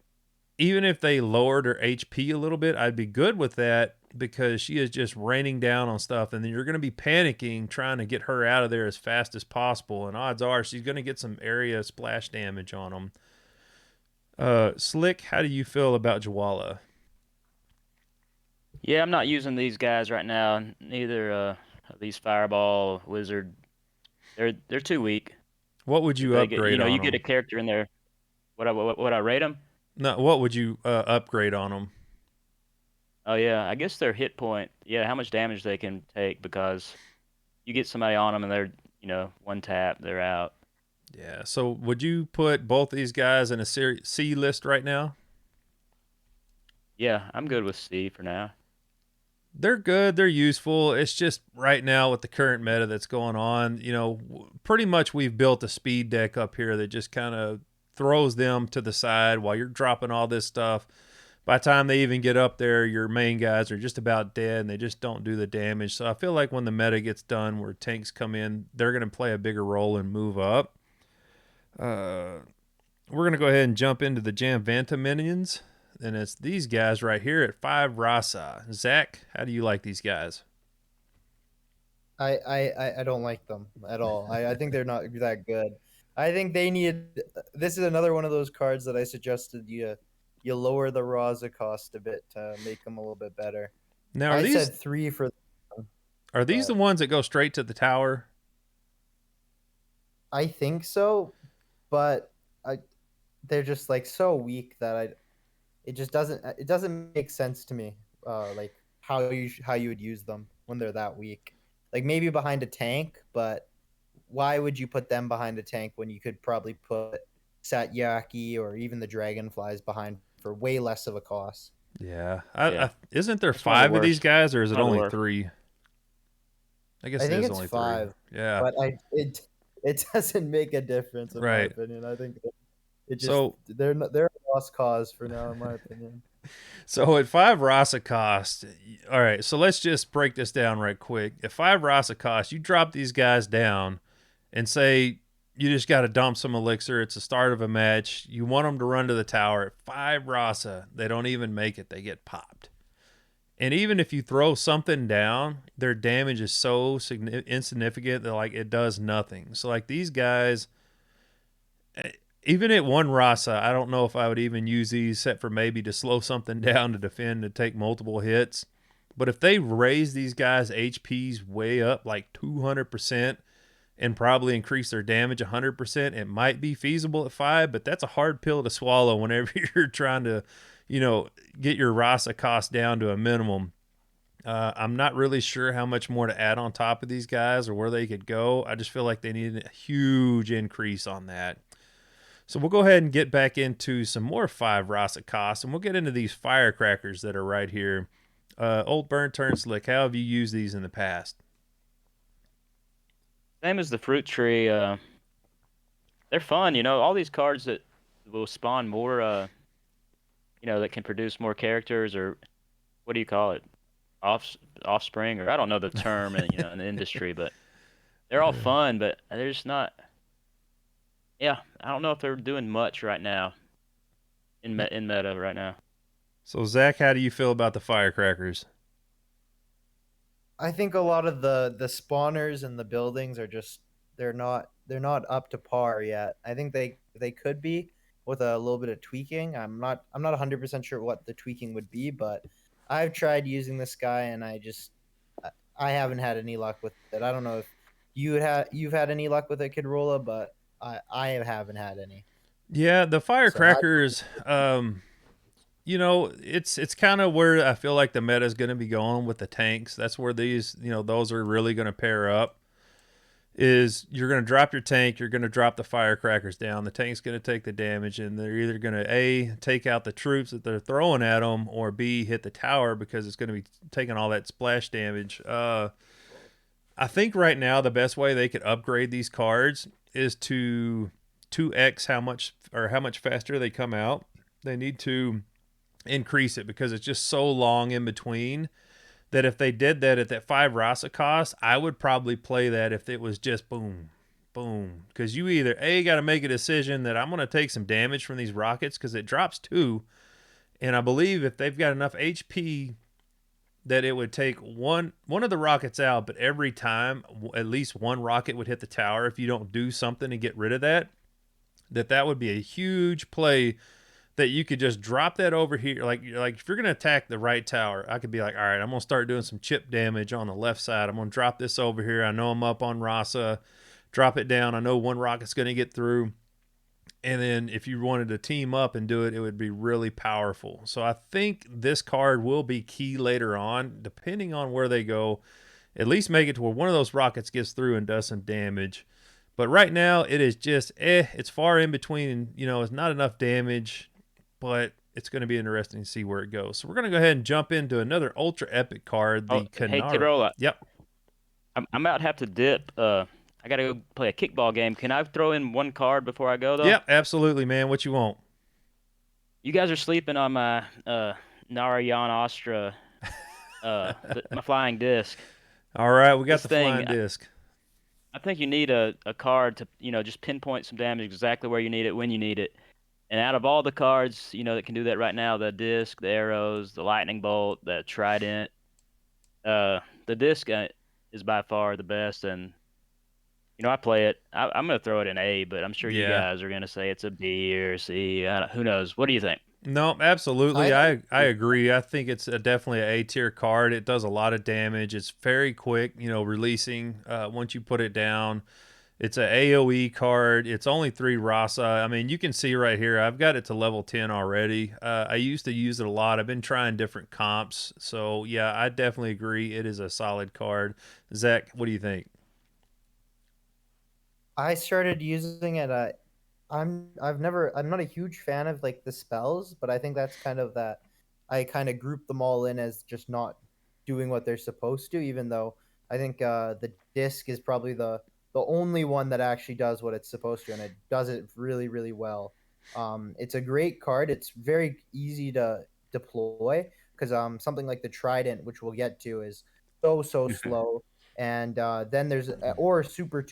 even if they lowered her HP a little bit, I'd be good with that because she is just raining down on stuff, and then you're going to be panicking trying to get her out of there as fast as possible. And odds are she's going to get some area splash damage on them. Slick, how do you feel about Jawala? Yeah, I'm not using these guys right now. Neither these Fireball Wizard. They're too weak. What would If you they get, upgrade on you get a them? character in there. What I rate them? No, what would you upgrade on them? Oh yeah, I guess their hit point. Yeah, how much damage they can take because you get somebody on them and they're one tap they're out. Yeah. So would you put both these guys in a C list right now? Yeah, I'm good with C for now. They're good. They're useful. It's just right now with the current meta that's going on, you know, pretty much we've built a speed deck up here that just kind of throws them to the side while you're dropping all this stuff. By the time they even get up there, your main guys are just about dead and they just don't do the damage. So I feel like when the meta gets done where tanks come in, they're going to play a bigger role and move up. We're going to go ahead and jump into the Jamvanta minions. And it's these guys right here at 5 Rasa. Zach, how do you like these guys? I don't like them at all. I think they're not that good. I think they need. This is another one of those cards that I suggested you lower the Raza cost a bit to make them a little bit better. Now, I said 3 for them, are these the but ones that go straight to the tower? I think so, but they're just like so weak that it doesn't make sense to me. Like how you would use them when they're that weak. Like maybe behind a tank, but why would you put them behind a tank when you could probably put Satyaki or even the Dragonflies behind for way less of a cost? Yeah. Yeah, Isn't there it's one of the 5 of these worst. guys, or is it One of the only worst. 3? I guess I it think is it's only 3. 5, Yeah. but it doesn't make a difference in my Right. opinion. I think it just So they're a lost cause for now in my opinion. So at 5 Rasa cost, all right, so let's just break this down right quick. At 5 Rasa cost, you drop these guys down and say you just got to dump some elixir. It's the start of a match. You want them to run to the tower. At 5 Rasa, they don't even make it. They get popped. And even if you throw something down, their damage is so insignificant that like it does nothing. So like these guys, even at 1 Rasa, I don't know if I would even use these except for maybe to slow something down to defend to take multiple hits. But if they raise these guys' HPs way up like 200% and probably increase their damage 100%, it might be feasible at 5, but that's a hard pill to swallow whenever you're trying to, get your Rasa cost down to a minimum. I'm not really sure how much more to add on top of these guys or where they could go. I just feel like they need a huge increase on that. So we'll go ahead and get back into some more 5 Rasa costs, and we'll get into these firecrackers that are right here. Old Burn Turn Slick, how have you used these in the past? Same as the fruit tree. They're fun. All these cards that will spawn more, that can produce more characters, or what do you call it? Off offspring, or I don't know the term in the industry, but they're all fun, but there's not. Yeah, I don't know if they're doing much right now in meta right now. So Zach, how do you feel about the firecrackers? I think a lot of the spawners and the buildings are just they're not up to par yet. I think they could be with a little bit of tweaking. I'm not 100% sure what the tweaking would be, but I've tried using this guy and I haven't had any luck with it. I don't know if you've had any luck with it, Kid Rolla, but I haven't had any. Yeah, the So I firecrackers. It's kind of where I feel like the meta is going to be going with the tanks. That's where those are really going to pair up. Is you're going to drop your tank, you're going to drop the firecrackers down. The tank's going to take the damage, and they're either going to A, take out the troops that they're throwing at them, or B, hit the tower because it's going to be taking all that splash damage. I think right now the best way they could upgrade these cards is to 2x how much faster they come out. They need to increase it because it's just so long in between that if they did that at that 5 rasa cost, I would probably play that if it was just boom, boom. Because you either A, got to make a decision that I'm going to take some damage from these rockets because it drops 2. And I believe if they've got enough HP that it would take one of the rockets out, but every time at least one rocket would hit the tower if you don't do something to get rid of that would be a huge play that you could just drop that over here. Like if you're going to attack the right tower, I could be like, all right, I'm going to start doing some chip damage on the left side. I'm going to drop this over here. I know I'm up on Rasa. Drop it down. I know one rocket's going to get through. And then if you wanted to team up and do it, it would be really powerful. So I think this card will be key later on, depending on where they go. At least make it to where one of those rockets gets through and does some damage. But right now, it is just, it's far in between. It's not enough damage, but it's going to be interesting to see where it goes. So we're going to go ahead and jump into another ultra epic card, the Hey, Kanara. Kidrola, Yep. I'm about to have to dip. I gotta go play a kickball game. Can I throw in one card before I go though? Yep, absolutely, man. What you want? You guys are sleeping on my Naga Astra, my flying disc. All right, we got This the thing, flying disc. I think you need a card to, just pinpoint some damage exactly where you need it, when you need it. And out of all the cards, that can do that right now, the disc, the arrows, the lightning bolt, the trident, the disc is by far the best. And, I play it. I'm going to throw it in A, but I'm sure you Yeah. guys are going to say it's a B or C. Who knows? What do you think? No, absolutely. I I agree. I think it's definitely a A-tier card. It does a lot of damage. It's very quick, releasing once you put it down. It's a AoE card. It's only 3 Rasa. I mean, you can see right here, I've got it to level 10 already. I used to use it a lot. I've been trying different comps. So, yeah, I definitely agree. It is a solid card. Zach, what do you think? I started using it. I'm not a huge fan of like the spells, but I think that's kind of that. I kind of group them all in as just not doing what they're supposed to. Even though I think the disc is probably the only one that actually does what it's supposed to, and it does it really really well. It's a great card. It's very easy to deploy because something like the Trident, which we'll get to, is so slow, and then there's or super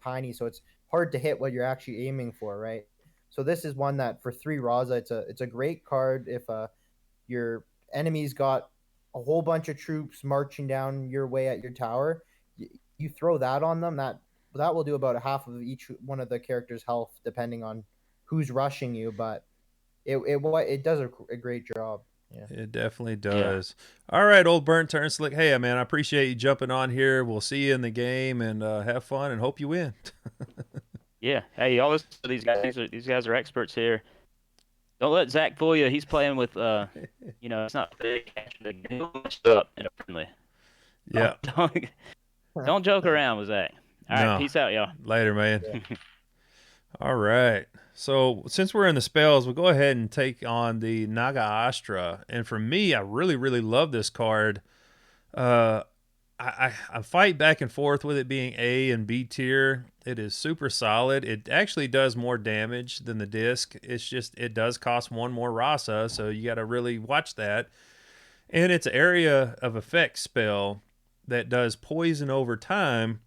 tiny, so it's hard to hit what you're actually aiming for, right? So this is one that for 3 Raza, it's a great card if your enemy's got a whole bunch of troops marching down your way at your tower. You throw that on them, that will do about a half of each one of the characters' health, depending on who's rushing you. But it does a great job. Yeah. It definitely Yeah. does. All right, old burnt turn slick. Hey, man, I appreciate you jumping on here. We'll see you in the game and have fun and hope you win. Yeah. Hey, y'all listen to these guys. These guys are experts here. Don't let Zach fool you. He's playing with, it's not big. He'll mess up in a friendly. Yeah. Don't joke around with Zach. All right. No. Peace out, y'all. Later, man. All right. So since we're in the spells, we'll go ahead and take on the Naga Astra. And for me, I really, really love this card. I fight back and forth with it being A and B tier. It is super solid. It actually does more damage than the disc. It's just it does cost one more rasa, so you got to really watch that. And it's an area of effect spell that does poison over time.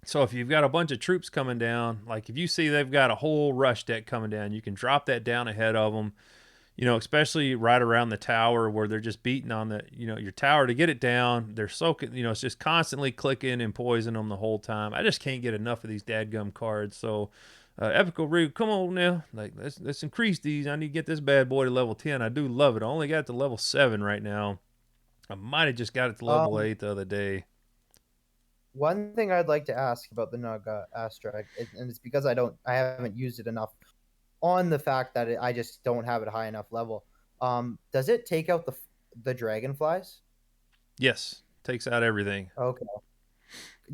So if you've got a bunch of troops coming down, like if you see they've got a whole rush deck coming down, you can drop that down ahead of them. Especially right around the tower where they're just beating on your tower to get it down. They're soaking, it's just constantly clicking and poison them the whole time. I just can't get enough of these dadgum cards. So, Epiko Regal, come on now, like let's increase these. I need to get this bad boy to level 10. I do love it. I only got it to level 7 right now. I might have just got it to level 8 the other day. One thing I'd like to ask about the Naga Astra, and it's because I haven't used it enough, on the fact that I just don't have it high enough level. Does it take out the dragonflies? Yes, takes out everything. Okay.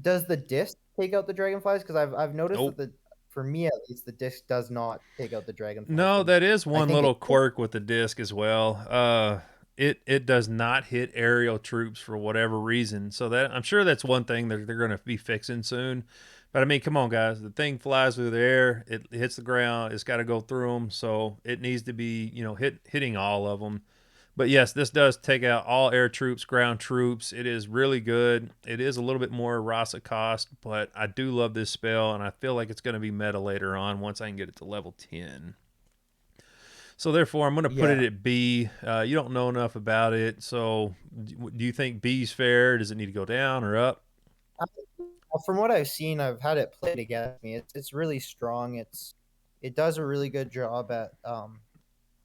Does the disc take out the dragonflies? Because I've noticed Nope. that for me at least, the disc does not take out the dragonflies. No, that is one think little it- quirk with the disc as well. It does not hit aerial troops for whatever reason. So that I'm sure that's one thing that they're going to be fixing soon. But I mean, come on, guys. The thing flies through the air. It hits the ground. It's got to go through them. So it needs to be, hitting all of them. But yes, this does take out all air troops, ground troops. It is really good. It is a little bit more Rasa cost, but I do love this spell, and I feel like it's going to be meta later on once I can get it to level 10. So therefore, I'm going to put it at B. You don't know enough about it, so do you think B's fair? Does it need to go down or up? From what I've seen, I've had it played against me. It's really strong. It does a really good job at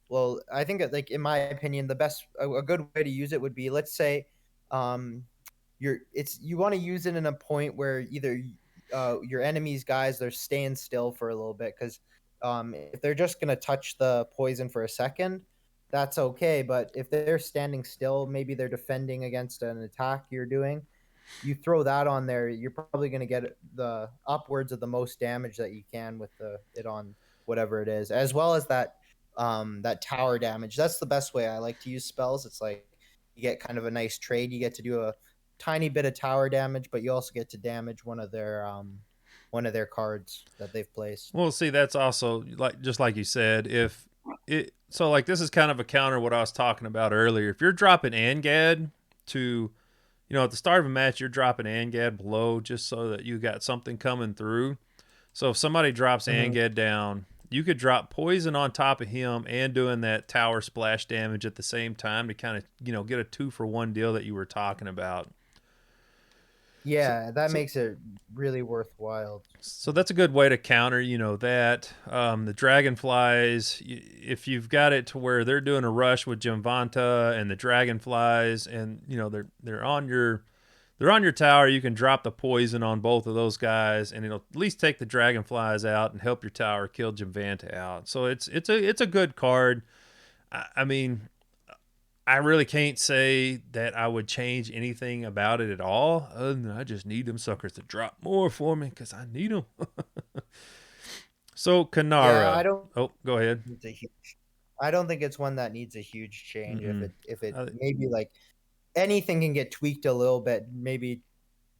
well, I think like in my opinion, a good way to use it would be, let's say, you want to use it in a point where either your enemy's guys, they're staying still for a little bit, because if they're just gonna touch the poison for a second, that's okay. But if they're standing still, maybe they're defending against an attack you're doing. You throw that on there, you're probably going to get the upwards of the most damage that you can with it on whatever it is, as well as that tower damage. That's the best way I like to use spells. It's like you get kind of a nice trade. You get to do a tiny bit of tower damage, but you also get to damage one of their cards that they've placed. Well, see, that's also just like you said. If it so like this is kind of a counter what I was talking about earlier. If you're dropping Angad to at the start of a match, you're dropping Angad below just so that you got something coming through. So if somebody drops Angad down, you could drop poison on top of him and doing that tower splash damage at the same time to kind of, get a 2-for-1 deal that you were talking about. Yeah, that makes it really worthwhile. So that's a good way to counter, that. The dragonflies, if you've got it to where they're doing a rush with Jamvanta and the dragonflies, and they're on your tower, you can drop the poison on both of those guys, and it'll at least take the dragonflies out and help your tower kill Jamvanta out. So it's a good card. I mean, I really can't say that I would change anything about it at all. Other than I just need them suckers to drop more for me because I need them. So Kanara. I don't. Oh, go ahead. I don't think it's one that needs a huge change. Mm-mm. If it maybe like anything can get tweaked a little bit, maybe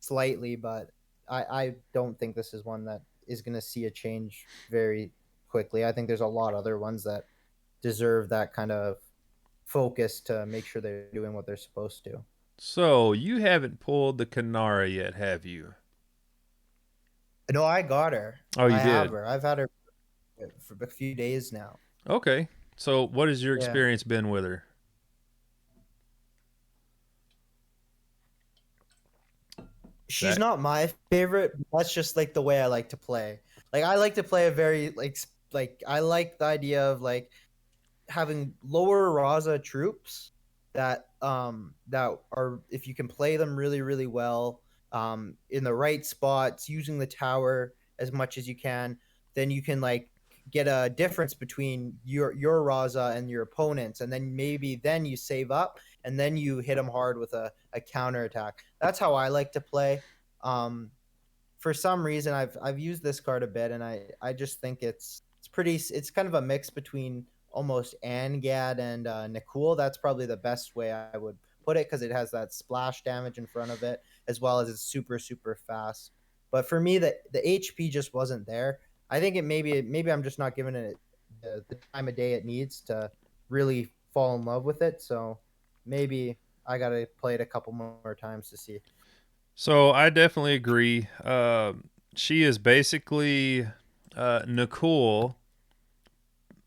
slightly, but I don't think this is one that is going to see a change very quickly. I think there's a lot of other ones that deserve that kind of focus to make sure they're doing what they're supposed to. So you haven't pulled the Kanara yet, have you? No, I got her. Oh, you I did? have her. I've had her for a few days now. Okay. So what has your experience been with her? She's not my favorite. That's just like the way I like to play. Like I like to play a very like I like the idea of like having lower Raza troops that are, if you can play them really really well in the right spots, using the tower as much as you can, then you can like get a difference between your Raza and your opponents, and then maybe then you save up and then you hit them hard with a counter attack. That's how I like to play. For some reason I've used this card a bit, and I just think it's kind of a mix between almost Angad and Nikul. That's probably the best way I would put it, because it has that splash damage in front of it, as well as it's super super fast. But for me, the HP just wasn't there. I think maybe I'm just not giving it the time of day it needs to really fall in love with it. So maybe I gotta play it a couple more times to see. So I definitely agree. She is basically Nicole.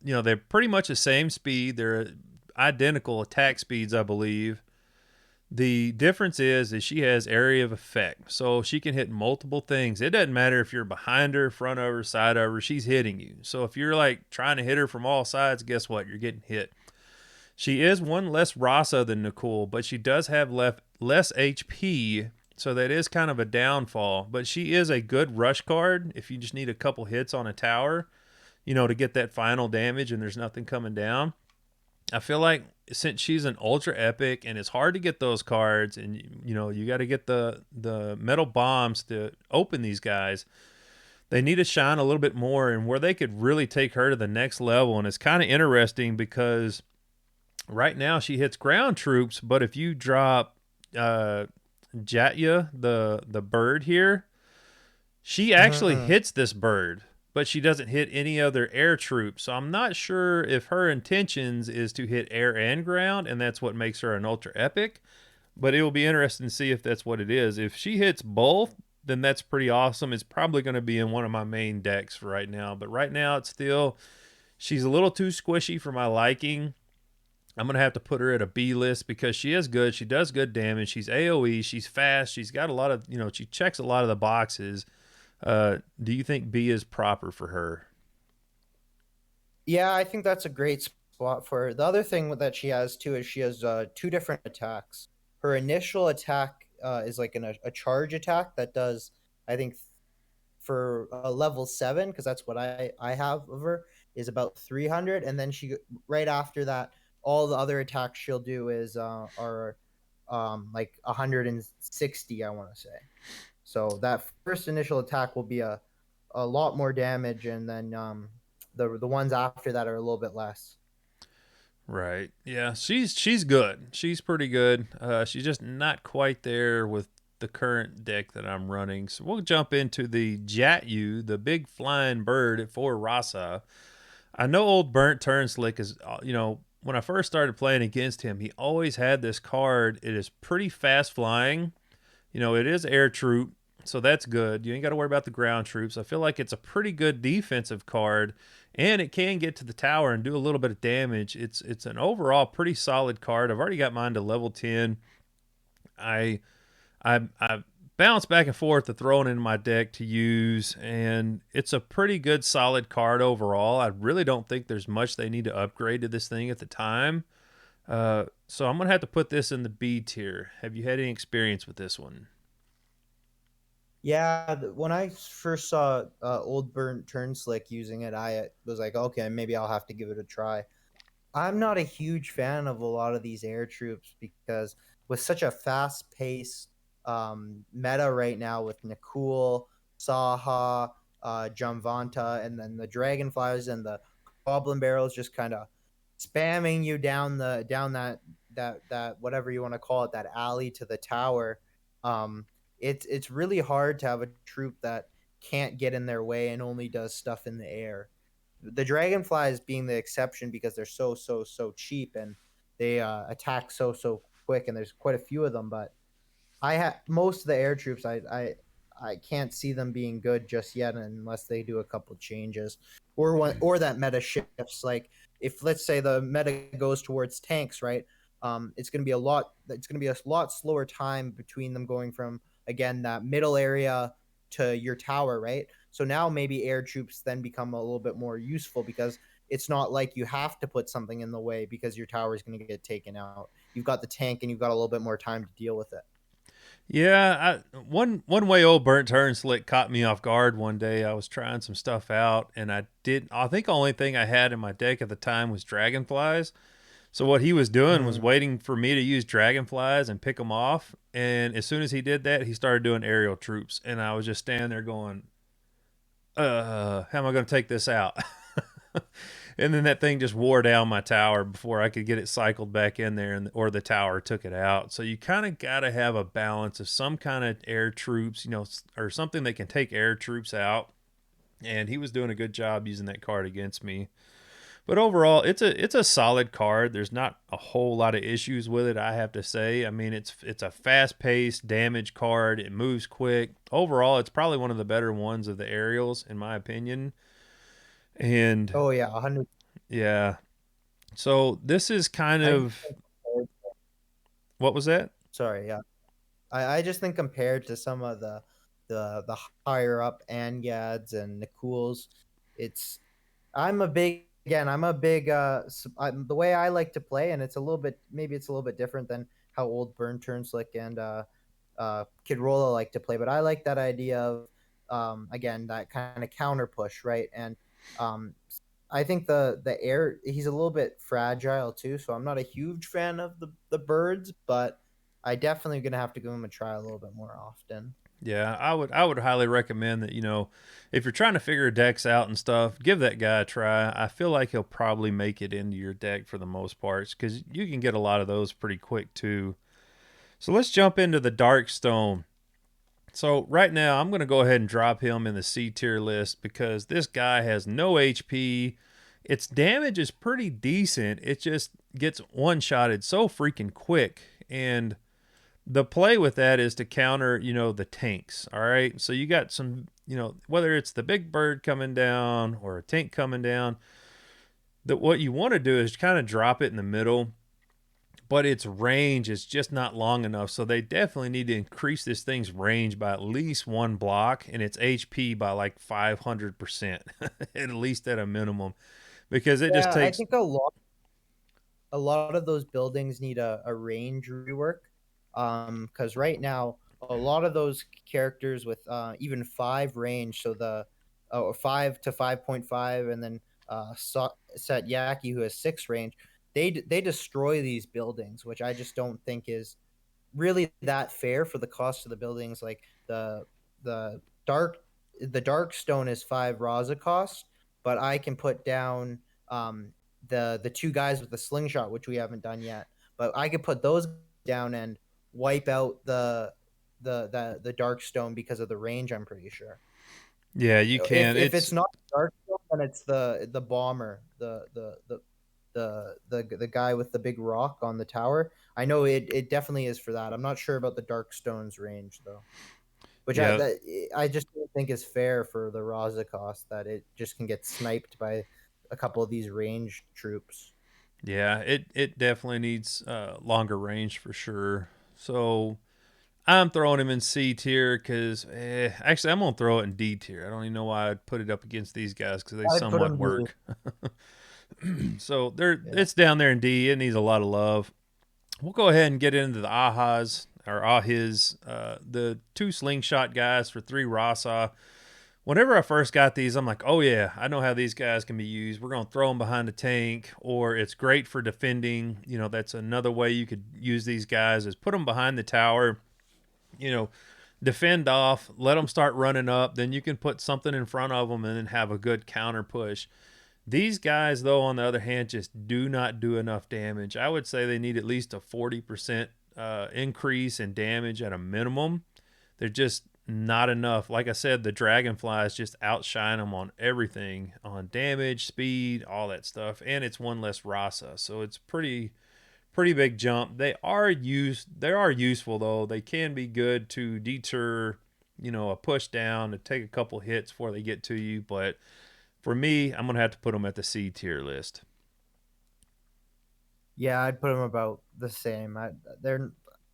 They're pretty much the same speed. They're identical attack speeds, I believe. The difference is she has area of effect, so she can hit multiple things. It doesn't matter if you're behind her, front of her, side of her, she's hitting you. So if you're like trying to hit her from all sides, guess what? You're getting hit. She is one less Rasa than Nicole, but she does have less HP, so that is kind of a downfall. But she is a good rush card if you just need a couple hits on a tower, to get that final damage and there's nothing coming down. I feel like since she's an ultra epic and it's hard to get those cards, and you got to get the metal bombs to open these guys, they need to shine a little bit more, and where they could really take her to the next level. And it's kind of interesting because right now she hits ground troops, but if you drop Jatya, the bird here, she actually hits this bird, but she doesn't hit any other air troops. So I'm not sure if her intentions is to hit air and ground, and that's what makes her an ultra epic. But it will be interesting to see if that's what it is. If she hits both, then that's pretty awesome. It's probably going to be in one of my main decks right now. But right now, she's a little too squishy for my liking. I'm going to have to put her at a B list because she is good. She does good damage. She's AoE. She's fast. She's got a lot of, she checks a lot of the boxes. Do you think B is proper for her? Yeah, I think that's a great spot for her. The other thing that she has too is she has two different attacks. Her initial attack is like a charge attack that does, I think, for a level 7, because that's what I have of her, is about 300, and then she right after that, all the other attacks she'll do are like 160, I want to say. So that first initial attack will be a lot more damage, and then the ones after that are a little bit less. Right. Yeah, she's good. She's pretty good. She's just not quite there with the current deck that I'm running. So we'll jump into the Jatyu, the big flying bird at 4 Rasa. I know old Burnt Turn Slick is, when I first started playing against him, he always had this card. It is pretty fast flying. It is air troop, so that's good. You ain't got to worry about the ground troops. I feel like it's a pretty good defensive card, and it can get to the tower and do a little bit of damage. It's an overall pretty solid card. I've already got mine to level 10. I bounce back and forth to throw it in my deck to use, and it's a pretty good solid card overall. I really don't think there's much they need to upgrade to this thing at the time. So I'm going to have to put this in the B tier. Have you had any experience with this one? Yeah, when I first saw Old Burnt Turn Slick using it, I was like, okay, maybe I'll have to give it a try. I'm not a huge fan of a lot of these air troops because with such a fast paced meta right now with Nakul, Saha, Jamvanta, and then the Dragonflies and the Goblin Barrels just kind of spamming you down that whatever you want to call it, that alley to the tower. It's really hard to have a troop that can't get in their way and only does stuff in the air. The Dragonflies being the exception because they're so cheap and they attack so quick, and there's quite a few of them. But most of the air troops, I can't see them being good just yet unless they do a couple changes or that meta shifts. Like if let's say the meta goes towards tanks, right? It's going to be a lot. It's going to be a lot slower time between them going from again that middle area to your tower, right? So now maybe air troops then become a little bit more useful because it's not like you have to put something in the way because your tower is going to get taken out. You've got the tank and you've got a little bit more time to deal with it. Yeah, one way old Burnt Turn Slick caught me off guard one day. I was trying some stuff out, and I think the only thing I had in my deck at the time was Dragonflies. So what he was doing was waiting for me to use Dragonflies and pick them off, and as soon as he did that, he started doing aerial troops, and I was just standing there going, how am I going to take this out? And then that thing just wore down my tower before I could get it cycled back in there, or the tower took it out. So you kind of got to have a balance of some kind of air troops, or something that can take air troops out. And he was doing a good job using that card against me. But overall, it's a solid card. There's not a whole lot of issues with it, I have to say. I mean, it's a fast-paced damage card. It moves quick. Overall, it's probably one of the better ones of the aerials, in my opinion. And Oh yeah, 100. yeah, so this is kind I just of, what was that? sorry, yeah. I just think compared to some of the higher up Angads and Nikuls, it's I'm a big the way I like to play, and it's a little bit, maybe it's a little bit different than how old Burn Turn Slick and Kid Rolla like to play, but I like that idea of again, that kind of counter push, right? And um I think the air, he's a little bit fragile too, so I'm not a huge fan of the birds, but I definitely gonna have to give him a try a little bit more often. Yeah, I would highly recommend that, if you're trying to figure decks out and stuff, give that guy a try. I feel like he'll probably make it into your deck for the most parts, because you can get a lot of those pretty quick too. So let's jump into the Darkstone. So right now, I'm going to go ahead and drop him in the C tier list because this guy has no HP. Its damage is pretty decent. It just gets one-shotted so freaking quick. And the play with that is to counter, the tanks. All right. So you got some, whether it's the big bird coming down or a tank coming down, that what you want to do is kind of drop it in the middle, but its range is just not long enough. So they definitely need to increase this thing's range by at least one block and its HP by like 500%, at least at a minimum, because it just Yeah, I takes. think a lot of those buildings need a range rework. Because right now a lot of those characters with even 5 range, so the 5 to 5.5, and then Satyaki who has 6 range, they destroy these buildings, which I just don't think is really that fair for the cost of the buildings. Like the dark the dark stone is 5 Raza cost, but I can put down the 2 guys with the slingshot, which we haven't done yet. But I could put those down and wipe out the dark stone because of the range, I'm pretty sure. Yeah, you can. If it's not dark stone, then it's the bomber, the guy with the big rock on the tower. I know it definitely is for that. I'm not sure about the dark stone's range though, which Yeah, I just don't think is fair for the Raza cost, that it just can get sniped by a couple of these ranged troops. yeah, it definitely needs longer range for sure. So I'm throwing him in C tier because, actually, I'm gonna throw it in D tier. I don't even know why I'd put it up against these guys because they I'd put somewhat him D. work. So Yeah. it's down there in D. It needs a lot of love. We'll go ahead and get into the Ahas or Ahis, the 2 slingshot guys for 3 Rasa. Whenever I first got these, I'm like, oh yeah, I know how these guys can be used. We're going to throw them behind a tank, or it's great for defending. That's another way you could use these guys, is put them behind the tower, you know, defend off, let them start running up. Then you can put something in front of them and then have a good counter push. These guys, though, on the other hand, just do not do enough damage. I would say they need at least a 40% increase in damage at a minimum. They're just not enough. Like I said, the dragonflies just outshine them on everything, on damage, speed, all that stuff, and it's one less rasa, so it's pretty big jump. They are useful though. They can be good to deter, a push down, to take a couple hits before they get to you. But for me, I'm gonna have to put them at the C tier list. Yeah, I'd put them about the same.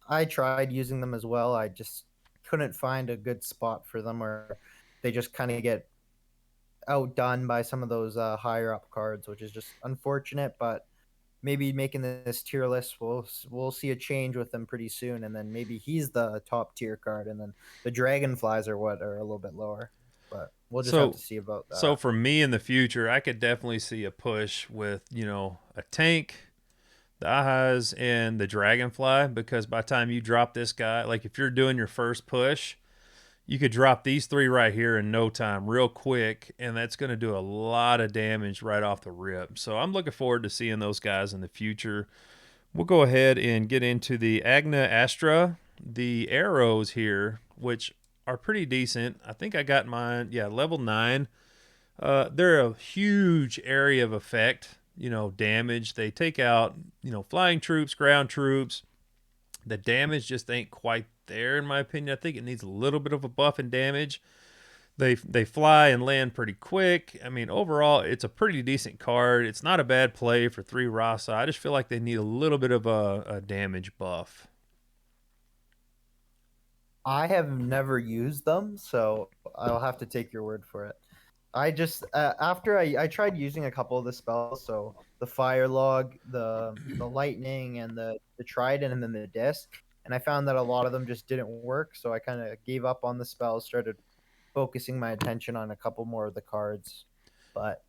I tried using them as well. I just couldn't find a good spot for them, or they just kind of get outdone by some of those higher up cards, which is just unfortunate. But maybe making this tier list, we'll see a change with him pretty soon, and then maybe he's the top tier card, and then the dragonflies are what are a little bit lower. But we'll just have So to see about so that. for me in the future, I could definitely see a push with, a tank, the Ahas, and the Dragonfly, because by the time you drop this guy, like if you're doing your first push, you could drop these 3 right here in no time, real quick, and that's going to do a lot of damage right off the rip. So I'm looking forward to seeing those guys in the future. We'll go ahead and get into the Naga Astra. The arrows here, which are pretty decent. I think I got mine, level 9. They're a huge area of effect, damage. They take out, flying troops, ground troops. The damage just ain't quite there, in my opinion. I think it needs a little bit of a buff in damage. They fly and land pretty quick. I mean, overall, it's a pretty decent card. It's not a bad play for 3 Rasa. I just feel like they need a little bit of a damage buff. I have never used them, so I'll have to take your word for it. I just after I tried using a couple of the spells, so the fire log, the lightning, and the trident, and then the disc, and I found that a lot of them just didn't work. So I kind of gave up on the spells, started focusing my attention on a couple more of the cards. But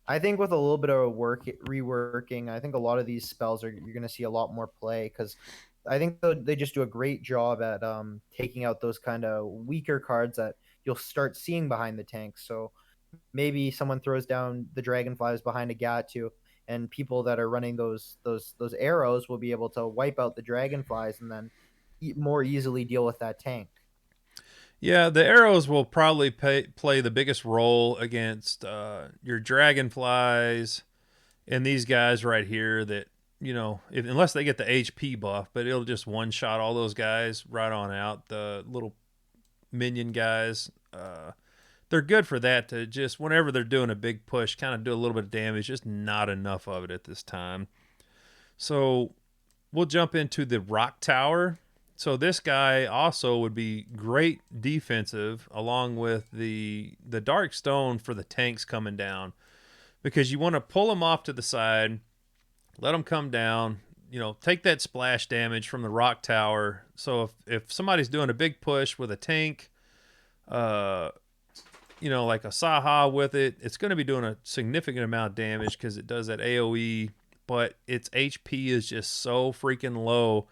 I think with a little bit of reworking, I think a lot of these spells you're going to see a lot more play, because I think they just do a great job at taking out those kind of weaker cards that you'll start seeing behind the tanks. So maybe someone throws down the dragonflies behind a Gatu, and people that are running those arrows will be able to wipe out the dragonflies and then more easily deal with that tank. Yeah, the arrows will probably play the biggest role against your dragonflies and these guys right here that, unless they get the HP buff, but it'll just one-shot all those guys right on out. The little minion guys, they're good for that, to just, whenever they're doing a big push, kind of do a little bit of damage, just not enough of it at this time. So we'll jump into the rock tower. So this guy also would be great defensive, along with the dark stone for the tanks coming down, because you want to pull them off to the side, let them come down, take that splash damage from the rock tower. So if somebody's doing a big push with a tank, like a Saha with it, it's going to be doing a significant amount of damage because it does that AoE, but its HP is just so freaking low.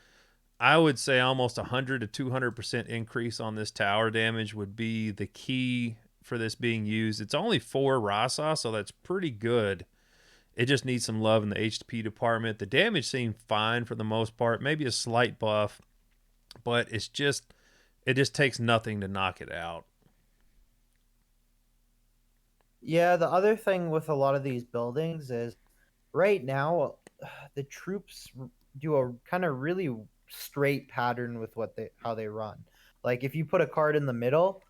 I would say almost 100 to 200% increase on this tower damage would be the key for this being used. It's only 4 Rasa, so that's pretty good. It just needs some love in the HP department. The damage seemed fine for the most part, maybe a slight buff, but it just takes nothing to knock it out. Yeah, the other thing with a lot of these buildings is right now the troops do a kind of really straight pattern with how they run. Like if you put a card in the middle,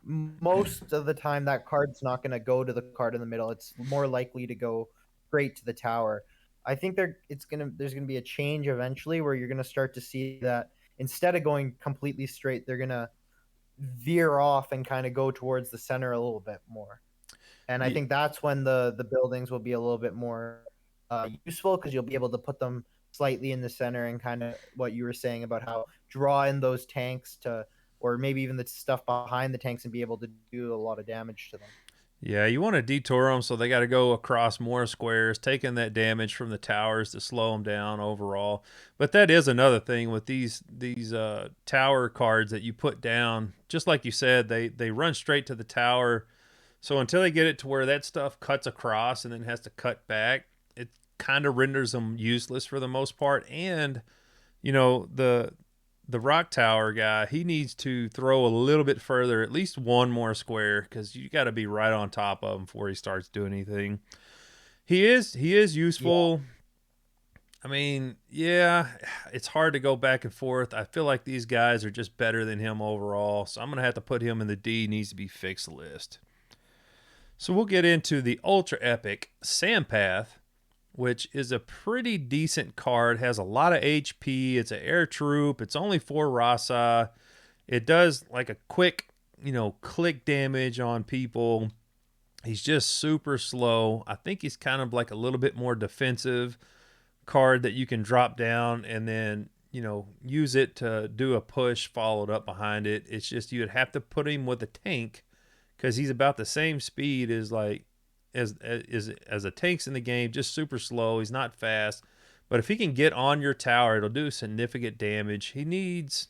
most of the time that card's not going to go to the card in the middle. It's more likely to go straight to the tower. I think there's going to be a change eventually where you're going to start to see that instead of going completely straight, they're going to veer off and kind of go towards the center a little bit more. And I think that's when the buildings will be a little bit more useful, because you'll be able to put them slightly in the center, and kind of what you were saying about how draw in those tanks or maybe even the stuff behind the tanks, and be able to do a lot of damage to them. Yeah, you want to detour them, so they got to go across more squares, taking that damage from the towers to slow them down overall. But that is another thing with these tower cards that you put down. Just like you said, they run straight to the tower. So until they get it to where that stuff cuts across and then has to cut back, it kind of renders them useless for the most part. And, the rock tower guy, he needs to throw a little bit further, at least one more square, because you got to be right on top of him before he starts doing anything. He is useful. Yeah. I mean, yeah, it's hard to go back and forth. I feel like these guys are just better than him overall, so I'm going to have to put him in the D needs to be fixed list. So we'll get into the ultra epic Sampath, which is a pretty decent card. Has a lot of HP. It's an air troop. It's only 4 Rasa. It does like a quick, click damage on people. He's just super slow. I think he's kind of like a little bit more defensive card that you can drop down and then, use it to do a push followed up behind it. It's just you'd have to put him with a tank, because he's about the same speed as a tanks in the game, just super slow. He's not fast, but if he can get on your tower, it'll do significant damage. He needs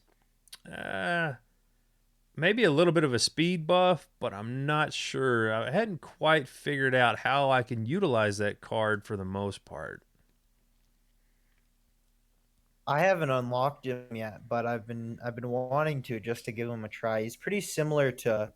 maybe a little bit of a speed buff, but I'm not sure. I hadn't quite figured out how I can utilize that card for the most part. I haven't unlocked him yet, but I've been wanting to just to give him a try. He's pretty similar to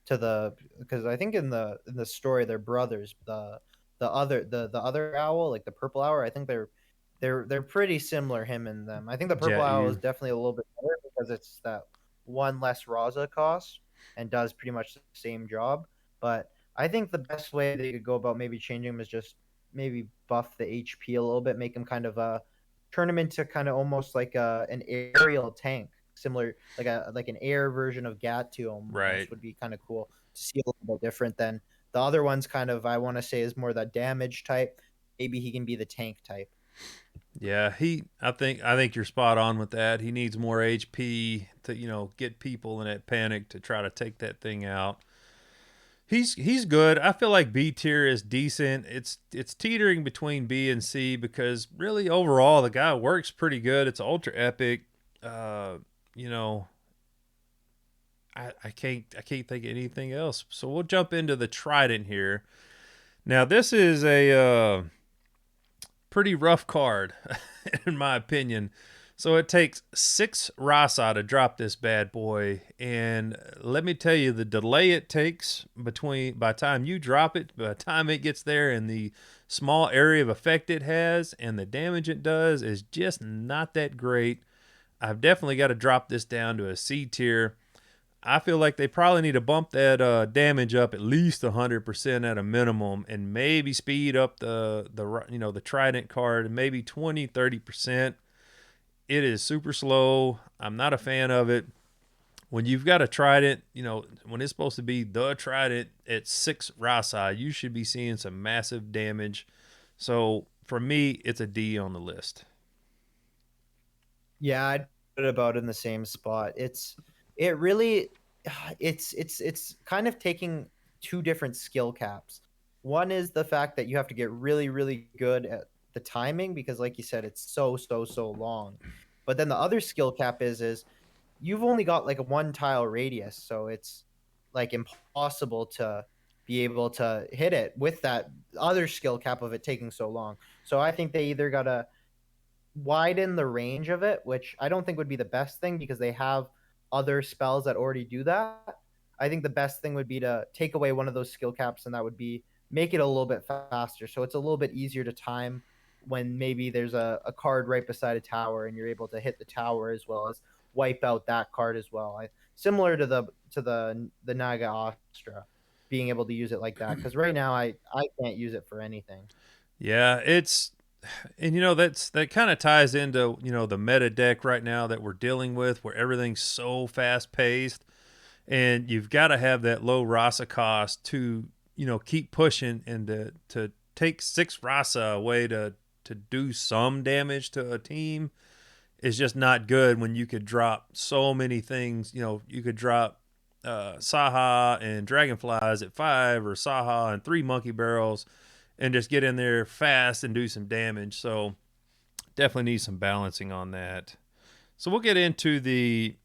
the because I think in the story they're brothers. The other owl, like the purple owl, I think they're pretty similar, him and them. I think the purple Jet owl is you. definitely a little bit better because it's that one less Raza cost and does pretty much the same job. But I think the best way they could go about maybe changing him is just maybe buff the HP a little bit, make him kind of turn him into kind of almost like an aerial tank, similar like an air version of Gatu Right. almost would be kind of cool to see a little bit different than the other ones. Kind of, I want to say, is more that damage type. Maybe he can be the tank type. Yeah, I think you're spot on with that. He needs more HP to, get people in that panic to try to take that thing out. He's good. I feel like B tier is decent. It's teetering between B and C because really overall the guy works pretty good. It's ultra epic. Uh, you know, I can't think of anything else. So we'll jump into the Trident here. Now this is a pretty rough card, in my opinion. So it takes 6 Rasa to drop this bad boy, and let me tell you, the delay it takes between by the time you drop it, by the time it gets there, and the small area of effect it has, and the damage it does is just not that great. I've definitely got to drop this down to a C tier. I feel like they probably need to bump that damage up at least 100% at a minimum, and maybe speed up the Trident card, maybe 20-30%. It is super slow. I'm not a fan of it. When you've got a Trident, when it's supposed to be the Trident at 6 Rasa, you should be seeing some massive damage. So for me, it's a D on the list. Yeah, I'd put it about in the same spot. It really it's kind of taking two different skill caps. One is the fact that you have to get really, really good at the timing because like you said, it's so long. But then the other skill cap is you've only got like a one tile radius, so it's like impossible to be able to hit it with that other skill cap of it taking so long. So I think they either gotta widen the range of it, which I don't think would be the best thing because they have other spells that already do that. I think the best thing would be to take away one of those skill caps, and that would be make it a little bit faster. So it's a little bit easier to time when maybe there's a card right beside a tower and you're able to hit the tower as well as wipe out that card as well. Similar to the Naga Astra, being able to use it like that. Because right now I can't use it for anything. Yeah, and that kind of ties into the meta deck right now that we're dealing with, where everything's so fast paced, and you've got to have that low Rasa cost to keep pushing and to take 6 Rasa away to do some damage to a team is just not good when you could drop so many things. You could drop Saha and Dragonflies at 5, or Saha and 3 Monkey Barrels, and just get in there fast and do some damage. So definitely need some balancing on that. So we'll get into the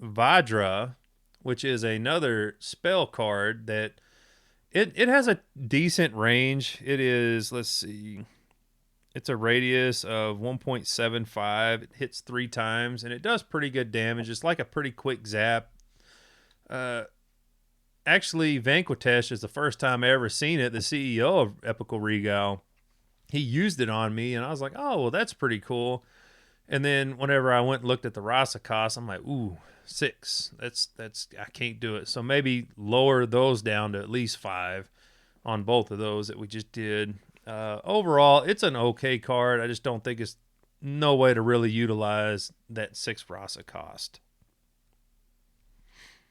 Vidra, which is another spell card that it has a decent range. It is, let's see, it's a radius of 1.75. It hits 3 times, and it does pretty good damage. It's like a pretty quick zap. Uh, Actually, Vanquitesh is the first time I ever seen it. The CEO of Epiko Regal, he used it on me, and I was like, oh, well, that's pretty cool. And then whenever I went and looked at the Rasa cost, I'm like, ooh, 6. That's I can't do it. So maybe lower those down to at least 5 on both of those that we just did. Overall, it's an okay card. I just don't think it's no way to really utilize that 6 Rasa cost.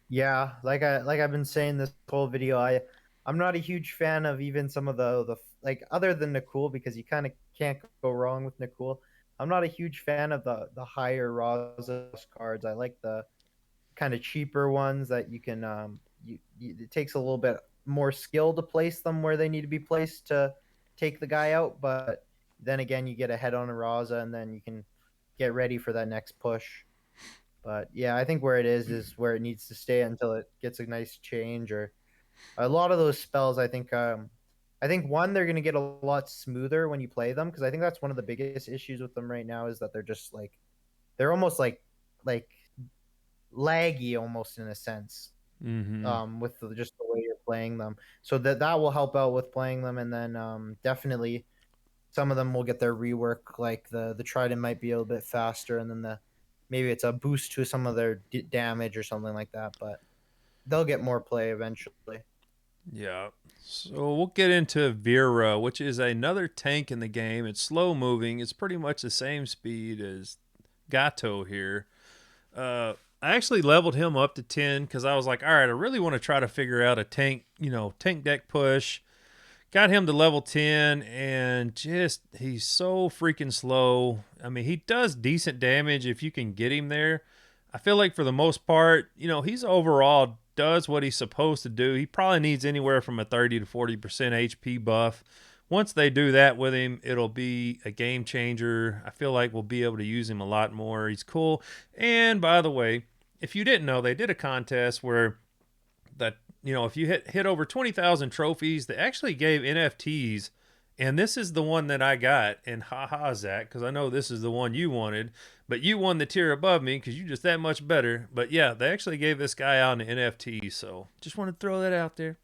Yeah, like I've been saying this whole video, I'm not a huge fan of even some of the like other than Nakul because you kind of can't go wrong with Nakul. I'm not a huge fan of the higher Raza cards. I like the kind of cheaper ones that you can it takes a little bit more skill to place them where they need to be placed to take the guy out, but then again you get ahead on a Raza and then you can get ready for that next push. But yeah, I think where it is where it needs to stay until it gets a nice change. Or a lot of those spells, I think one, they're gonna get a lot smoother when you play them, because I think that's one of the biggest issues with them right now is that they're just like they're almost like laggy almost in a sense. Mm-hmm. With just the way you're playing them, so that will help out with playing them, and then definitely some of them will get their rework, like the Trident might be a little bit faster, and then the maybe it's a boost to some of their damage or something like that, but they'll get more play eventually. Yeah. So we'll get into Vera, which is another tank in the game. It's slow moving. It's pretty much the same speed as Gato here. I actually leveled him up to 10 because I was like, all right, I really want to try to figure out a tank, tank deck push. Got him to level 10, and just, he's so freaking slow. I mean, he does decent damage if you can get him there. I feel like for the most part, he's overall does what he's supposed to do. He probably needs anywhere from a 30 to 40% HP buff. Once they do that with him, it'll be a game changer. I feel like we'll be able to use him a lot more. He's cool. And by the way, if you didn't know, they did a contest where that if you hit over 20,000 trophies, they actually gave NFTs, and this is the one that I got. And haha, Zach, because I know this is the one you wanted, but you won the tier above me because you're just that much better. But yeah, they actually gave this guy out an NFT, so just want to throw that out there.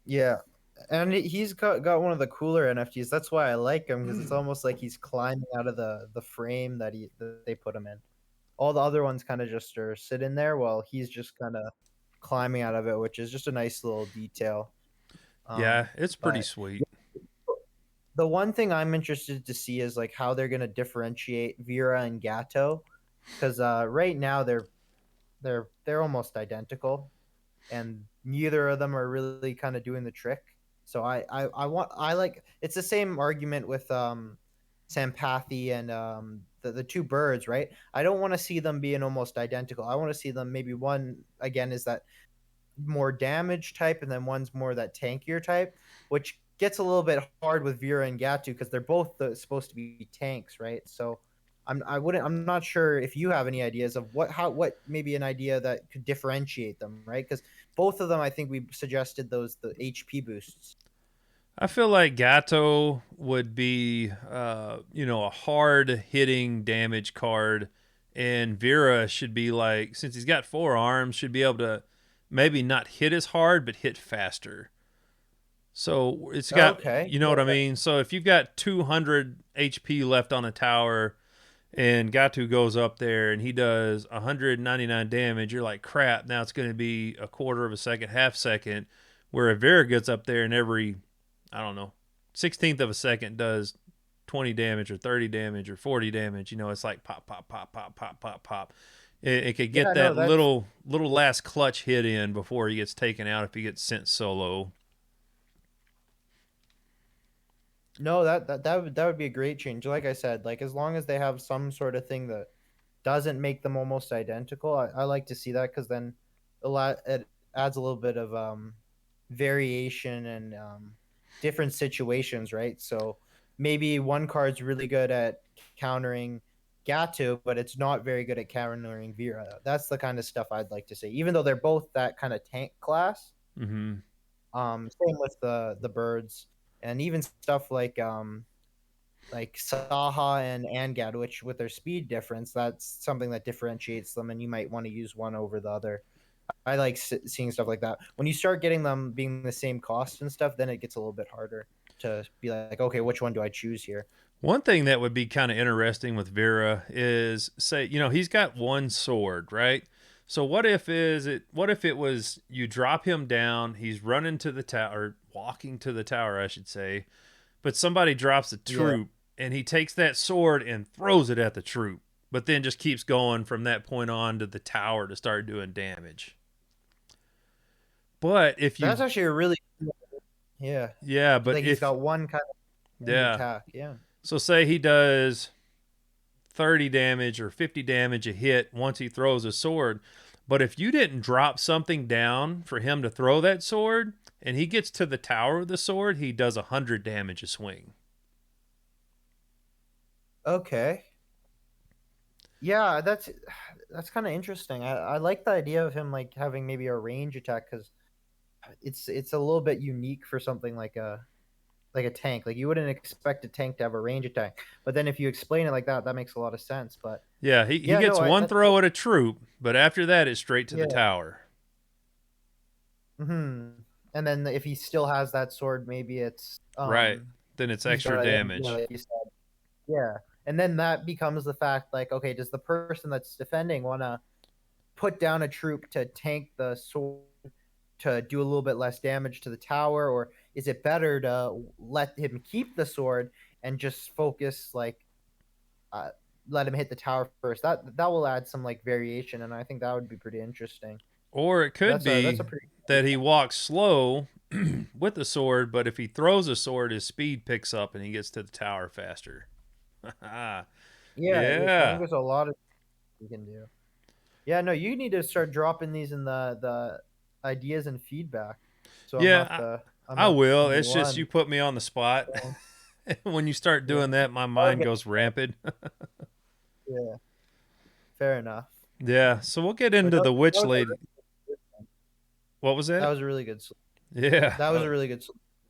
Yeah, and he's got one of the cooler NFTs. That's why I like him, because it's almost like he's climbing out of the frame that they put him in. All the other ones kind of just are sitting there, while he's just kind of climbing out of it, which is just a nice little detail. Yeah, it's pretty But sweet. the one thing I'm interested to see is like how they're gonna differentiate Vera and Gato, because right now they're almost identical, and neither of them are really kind of doing the trick. So I like, it's the same argument with Sampathy and the two birds, right? I don't want to see them being almost identical. I want to see them, maybe one again is that more damage type, and then one's more that tankier type, which gets a little bit hard with Vera and Gatu because they're both supposed to be tanks, right? So I'm not sure if you have any ideas of what maybe an idea that could differentiate them, right? Because both of them, I think we suggested the HP boosts. I feel like Gato would be, a hard hitting damage card, and Vera should be like, since he's got 4 arms, should be able to maybe not hit as hard, but hit faster. So it's got, Okay. you know what I mean? So if you've got 200 HP left on a tower and Gatu goes up there and he does 199 damage, you're like, crap, now it's going to be a quarter of a second, half second. Where if Vera gets up there and every, I don't know, 16th of a second does 20 damage or 30 damage or 40 damage, it's like pop, pop, pop, pop, pop, pop, pop. It could get Yeah, no, that that's little last clutch hit in before he gets taken out if he gets sent solo. no that would be a great change. Like I said, like as long as they have some sort of thing that doesn't make them almost identical, I like to see that, because then it adds a little bit of variation and different situations, right? So maybe one card's really good at countering Gatu, but it's not very good at countering Vera. That's the kind of stuff I'd like to see, even though they're both that kind of tank class. Mm-hmm. Same with the birds, and even stuff like Saha and Angad, which with their speed difference, that's something that differentiates them, and you might want to use one over the other. I like seeing stuff like that. When you start getting them being the same cost and stuff, then it gets a little bit harder to be like, okay, which one do I choose here? One thing that would be kind of interesting with Vera is, say, he's got one sword, right? So what if it was you drop him down, he's running to the tower, walking to the tower, I should say, but somebody drops a Yeah. troop and he takes that sword and throws it at the troop, but then just keeps going from that point on to the tower to start doing damage. But if you That's actually a really, yeah. yeah, but Like he's if got one kind of yeah. attack. Yeah. So say he does 30 damage or 50 damage a hit once he throws a sword. But if you didn't drop something down for him to throw that sword and he gets to the tower with the sword, he does 100 damage a swing. Okay. Yeah, that's kind of interesting. I like the idea of him like having maybe a range attack because it's a little bit unique for something like a tank. Like you wouldn't expect a tank to have a range attack, but then if you explain it like that, that makes a lot of sense. But Yeah, he yeah, gets no, one throw at a troop, but after that, it's straight to the yeah. tower. And then if he still has that sword, maybe it's Right. Then it's he's extra got it. Yeah, damage. like you said. Yeah, and then that becomes the fact like, okay, does the person that's defending want to put down a troop to tank the sword to do a little bit less damage to the tower, or is it better to let him keep the sword and just focus like uh, let him hit the tower first? That will add some like variation, and I think that would be pretty interesting. Or it could That's be a pretty that he walks slow with the sword, but if he throws a sword, his speed picks up and he gets to the tower faster. yeah. I think Yeah. there's a lot of you can do. Yeah, no, you need to start dropping these in the ideas and feedback, so Yeah, I'm I not the will. only It's just one. you put me on the spot. So, When you start yeah, doing that, my I'll mind get goes rampant. yeah, fair enough. Yeah, so we'll get But into that, the that witch was lady. What was that that? was a really good. Yeah. That was a really good.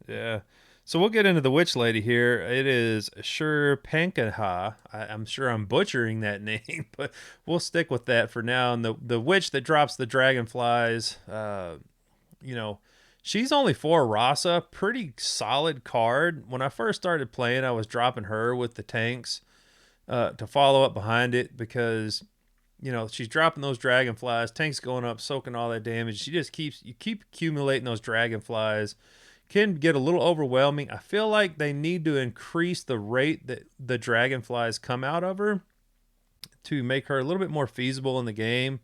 Yeah. So we'll get into the witch lady here. It is Shur Pankaha. I'm sure I'm butchering that name, but we'll stick with that for now. And the witch that drops the dragonflies, you know, she's only 4 rasa, pretty solid card. When I first started playing, I was dropping her with the tanks to follow up behind it because she's dropping those dragonflies, tanks going up, soaking all that damage. She just you keep accumulating those dragonflies. Can get a little overwhelming. I feel like they need to increase the rate that the dragonflies come out of her to make her a little bit more feasible in the game.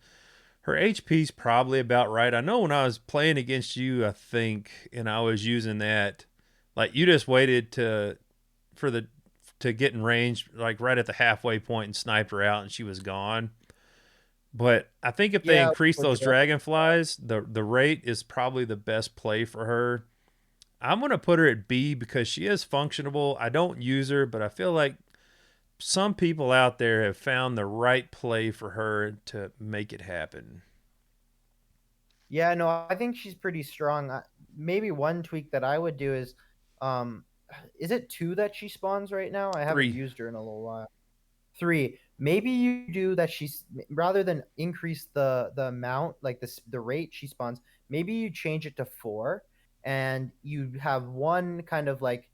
Her HP's probably about right. I know when I was playing against you, I think, and I was using that, like you just waited for the to get in range, like right at the halfway point, and sniped her out, and she was gone. But I think if they Yeah, increase with those the, dragonflies, the rate is probably the best play for her. I'm gonna put her at B because she is functionable. I don't use her, but I feel like some people out there have found the right play for her to make it happen. yeah, no, I think she's pretty strong. Maybe one tweak that I would do um, is it two that she spawns right now? I haven't 3. used her in a little while. Three. Maybe you do that. She's rather than increase the amount, like the rate she spawns. Maybe you change it to 4, and you have one kind of like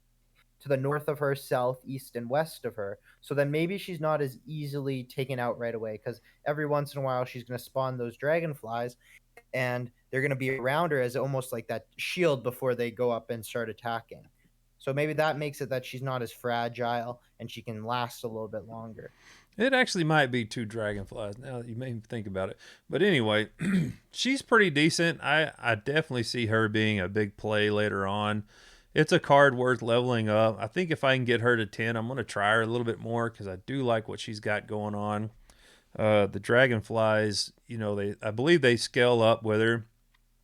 to the north of her, south, east, and west of her. So then maybe she's not as easily taken out right away because every once in a while she's going to spawn those dragonflies, and they're going to be around her as almost like that shield before they go up and start attacking. So maybe that makes it that she's not as fragile and she can last a little bit longer. It actually might be 2 dragonflies now that you made me think about it. But anyway, she's pretty decent. I definitely see her being a big play later on. It's a card worth leveling up. I think if I can get her to 10, I'm going to try her a little bit more because I do like what she's got going on. The dragonflies, I believe they scale up with her.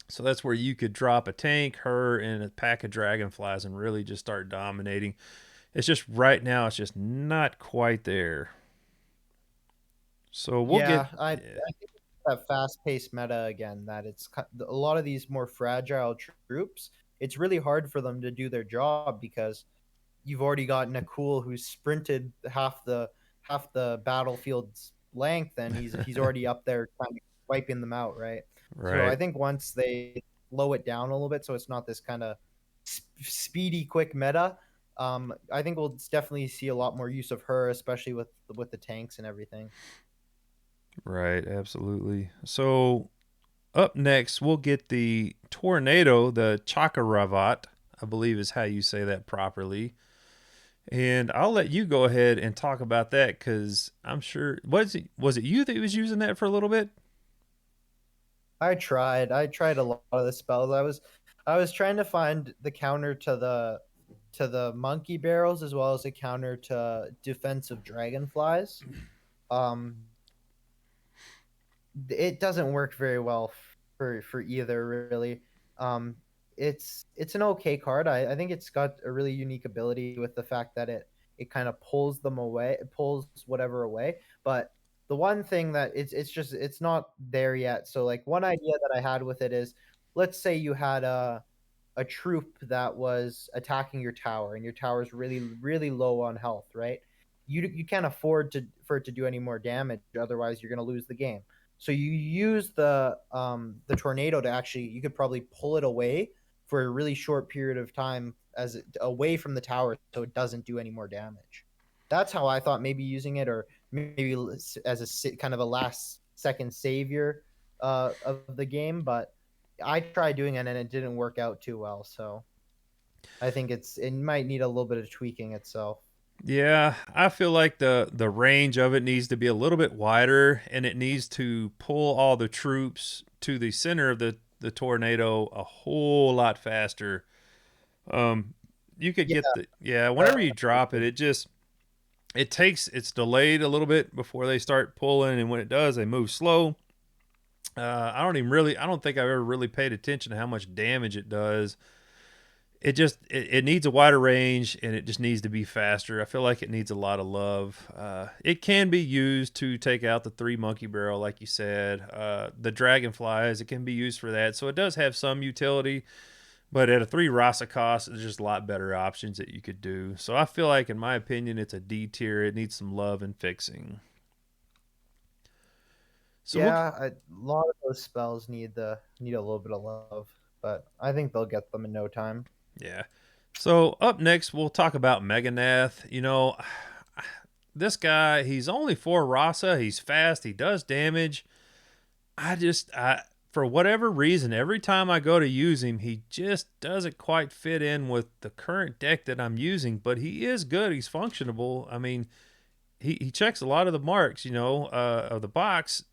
So that's where you could drop a tank, her, and a pack of dragonflies and really just start dominating. It's just right now, it's just not quite there. So we'll get. Yeah, I think it's that fast-paced meta again. That it's a lot of these more fragile troops. It's really hard for them to do their job because you've already got Nakul who's sprinted half the battlefield's length, and he's already up there kind of wiping them out, right? So I Right. think once they slow it down a little bit, so it's not this kind of speedy, quick meta. I think we'll definitely see a lot more use of her, especially with the tanks and everything. Right. Absolutely. So up next, we'll get the tornado, the Chakaravat, I believe is how you say that properly. And I'll let you go ahead and talk about that because I'm sure was it you that was using that for a little bit? I tried a lot of the spells. I was trying to find the counter to the monkey barrels as well as a counter to defensive dragonflies. Um, it doesn't work very well for either really. Um, it's an okay card. I think it's got a really unique ability with the fact that it kind of pulls them away, it pulls whatever away. But the one thing that it's not there yet. So like one idea that I had with it is, let's say you had a troop that was attacking your tower, and your tower is really low on health, right? You can't afford to for it to do any more damage, otherwise you're going to lose the game. So you use the tornado to actually, you could probably pull it away for a really short period of time away from the tower, so it doesn't do any more damage. That's how I thought maybe using it, or maybe as a kind of a last second savior of the game. But I tried doing it and it didn't work out too well. So I think it might need a little bit of tweaking itself. Yeah, I feel like the range of it needs to be a little bit wider, and it needs to pull all the troops to the center of the tornado a whole lot faster. You could Yeah, get whenever you drop it, it's delayed a little bit before they start pulling, and when it does, they move slow. I don't think I've ever really paid attention to how much damage it does. It needs a wider range, and it just needs to be faster. I feel like it needs a lot of love. It can be used to take out the 3 monkey barrel, like you said. The dragonflies, it can be used for that, so it does have some utility. But at a 3 Rasa cost, there's just a lot better options that you could do. So I feel like, in my opinion, it's a D tier. It needs some love and fixing. So a lot of those spells need a little bit of love, but I think they'll get them in no time. yeah. So up next, we'll talk about Megadeth. This guy, he's only 4 Rasa. He's fast. He does damage. For whatever reason, every time I go to use him, he just doesn't quite fit in with the current deck that I'm using. But he is good. He's functionable. I mean, he checks a lot of the marks, of the box.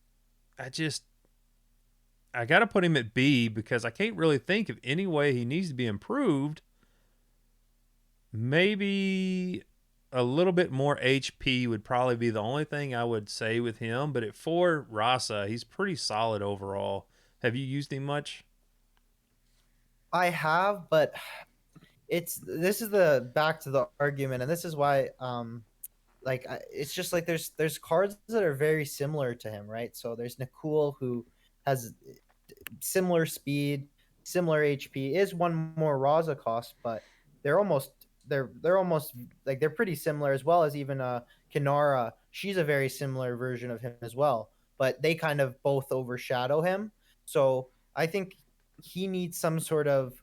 I got to put him at B because I can't really think of any way he needs to be improved. Maybe a little bit more HP would probably be the only thing I would say with him. But at 4 Rasa, he's pretty solid overall. Have you used him much? I have, but this is the back to the argument, and this is why it's just like there's cards that are very similar to him, right? So there's Nakul, who has similar speed, similar HP, is one more Raza cost, but they're almost they're almost like they're pretty similar, as well as even Kinara. She's a very similar version of him as well, but they kind of both overshadow him. So I think he needs some sort of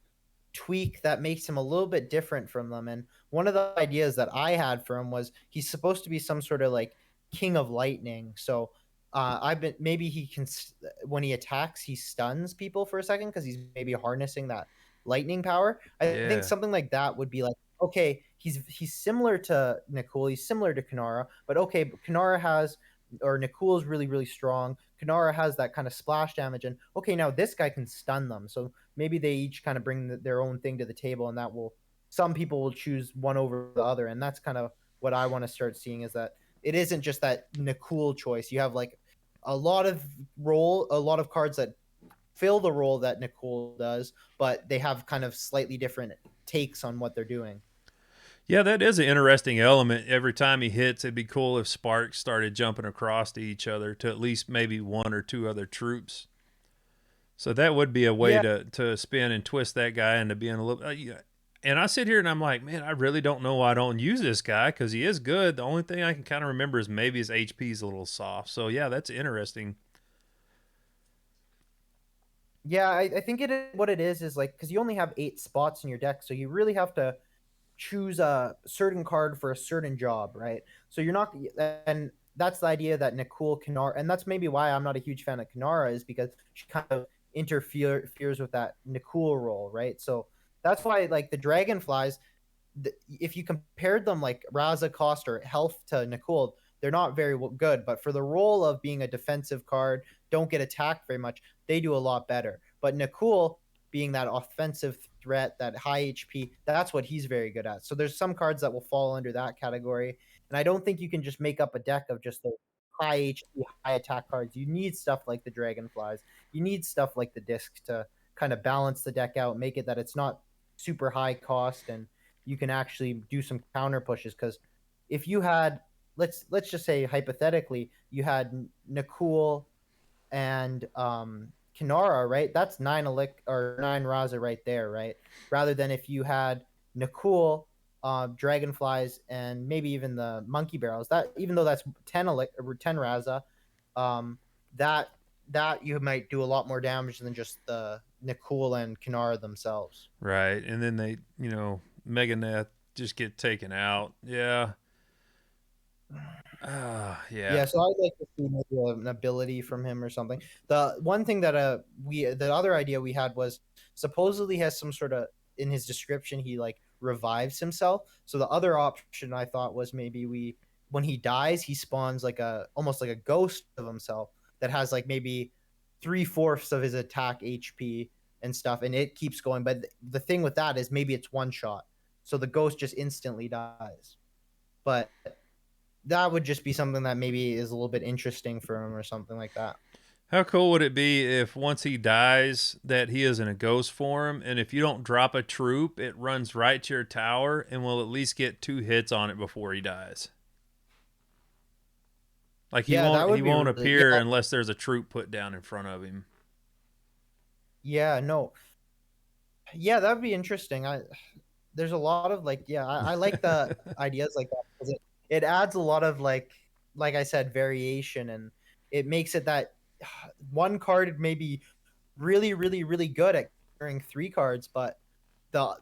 tweak that makes him a little bit different from them. And one of the ideas that I had for him was he's supposed to be some sort of like king of lightning. So I've been maybe he can, when he attacks, he stuns people for a second because he's maybe harnessing that lightning power. I think Yeah. something like that would be like, okay, he's similar to Nakul, he's similar to Kanara, but okay, but Kanara has, or Nakul is really strong. Kanara has that kind of splash damage, and okay, now this guy can stun them. So maybe they each kind of bring their own thing to the table, and that will, some people will choose one over the other, and that's kind of what I want to start seeing, is that it isn't just that Nakul choice. You have like a lot of cards that fill the role that Nakul does, but they have kind of slightly different takes on what they're doing. Yeah, that is an interesting element. Every time he hits, it'd be cool if sparks started jumping across to each other to at least maybe 1 or 2 other troops. So that would be a way Yeah, to spin and twist that guy into being a little. Yeah. And I sit here and I'm like, man, I really don't know why I don't use this guy because he is good. The only thing I can kind of remember is maybe his HP is a little soft. So yeah, that's interesting. yeah, I think what it is like, because you only have 8 spots in your deck, so you really have to choose a certain card for a certain job, right? So you're not, and that's the idea that Nakul Kanara, and that's maybe why I'm not a huge fan of Kanara, is because she kind of interferes with that Nakul role, right? So that's why, like, the Dragonflies, if you compared them like Raza cost or health to Nakul, they're not very good. But for the role of being a defensive card, don't get attacked very much, they do a lot better. But Nakul, being that offensive threat, that high HP, that's what he's very good at. So there's some cards that will fall under that category. And I don't think you can just make up a deck of just the high HP, high attack cards. You need stuff like the Dragonflies. You need stuff like the Disc to kind of balance the deck out, make it that it's not super high cost, and you can actually do some counter pushes. Because if you had let's just say hypothetically you had Nakul and Kinara, right? That's 9 Raza right there, right? Rather than if you had Nakul, Dragonflies, and maybe even the Monkey Barrels. That even though that's 10 Raza, um, that you might do a lot more damage than just the Nakul and Kinara themselves. Right. And then they, Meganeth just get taken out. Yeah. Yeah. Yeah, so I'd like to see maybe an ability from him or something. The one thing that the other idea we had was supposedly has some sort of in his description he like revives himself. So the other option I thought was maybe when he dies he spawns like almost like a ghost of himself that has like maybe 3/4 of his attack HP and stuff, and it keeps going. But the thing with that is maybe it's one shot, so the ghost just instantly dies. But that would just be something that maybe is a little bit interesting for him or something like that. How cool would it be if once he dies that he is in a ghost form, and if you don't drop a troop, it runs right to your tower and will at least get 2 hits on it before he dies? Like Yeah, that would he be won't really, appear yeah, unless there's a troop put down in front of him. yeah, no. Yeah, that would be interesting. There's a lot of like, yeah, I like the ideas like that because it adds a lot of like I said, variation, and it makes it that one card may be really, really, really good at carrying 3 cards, but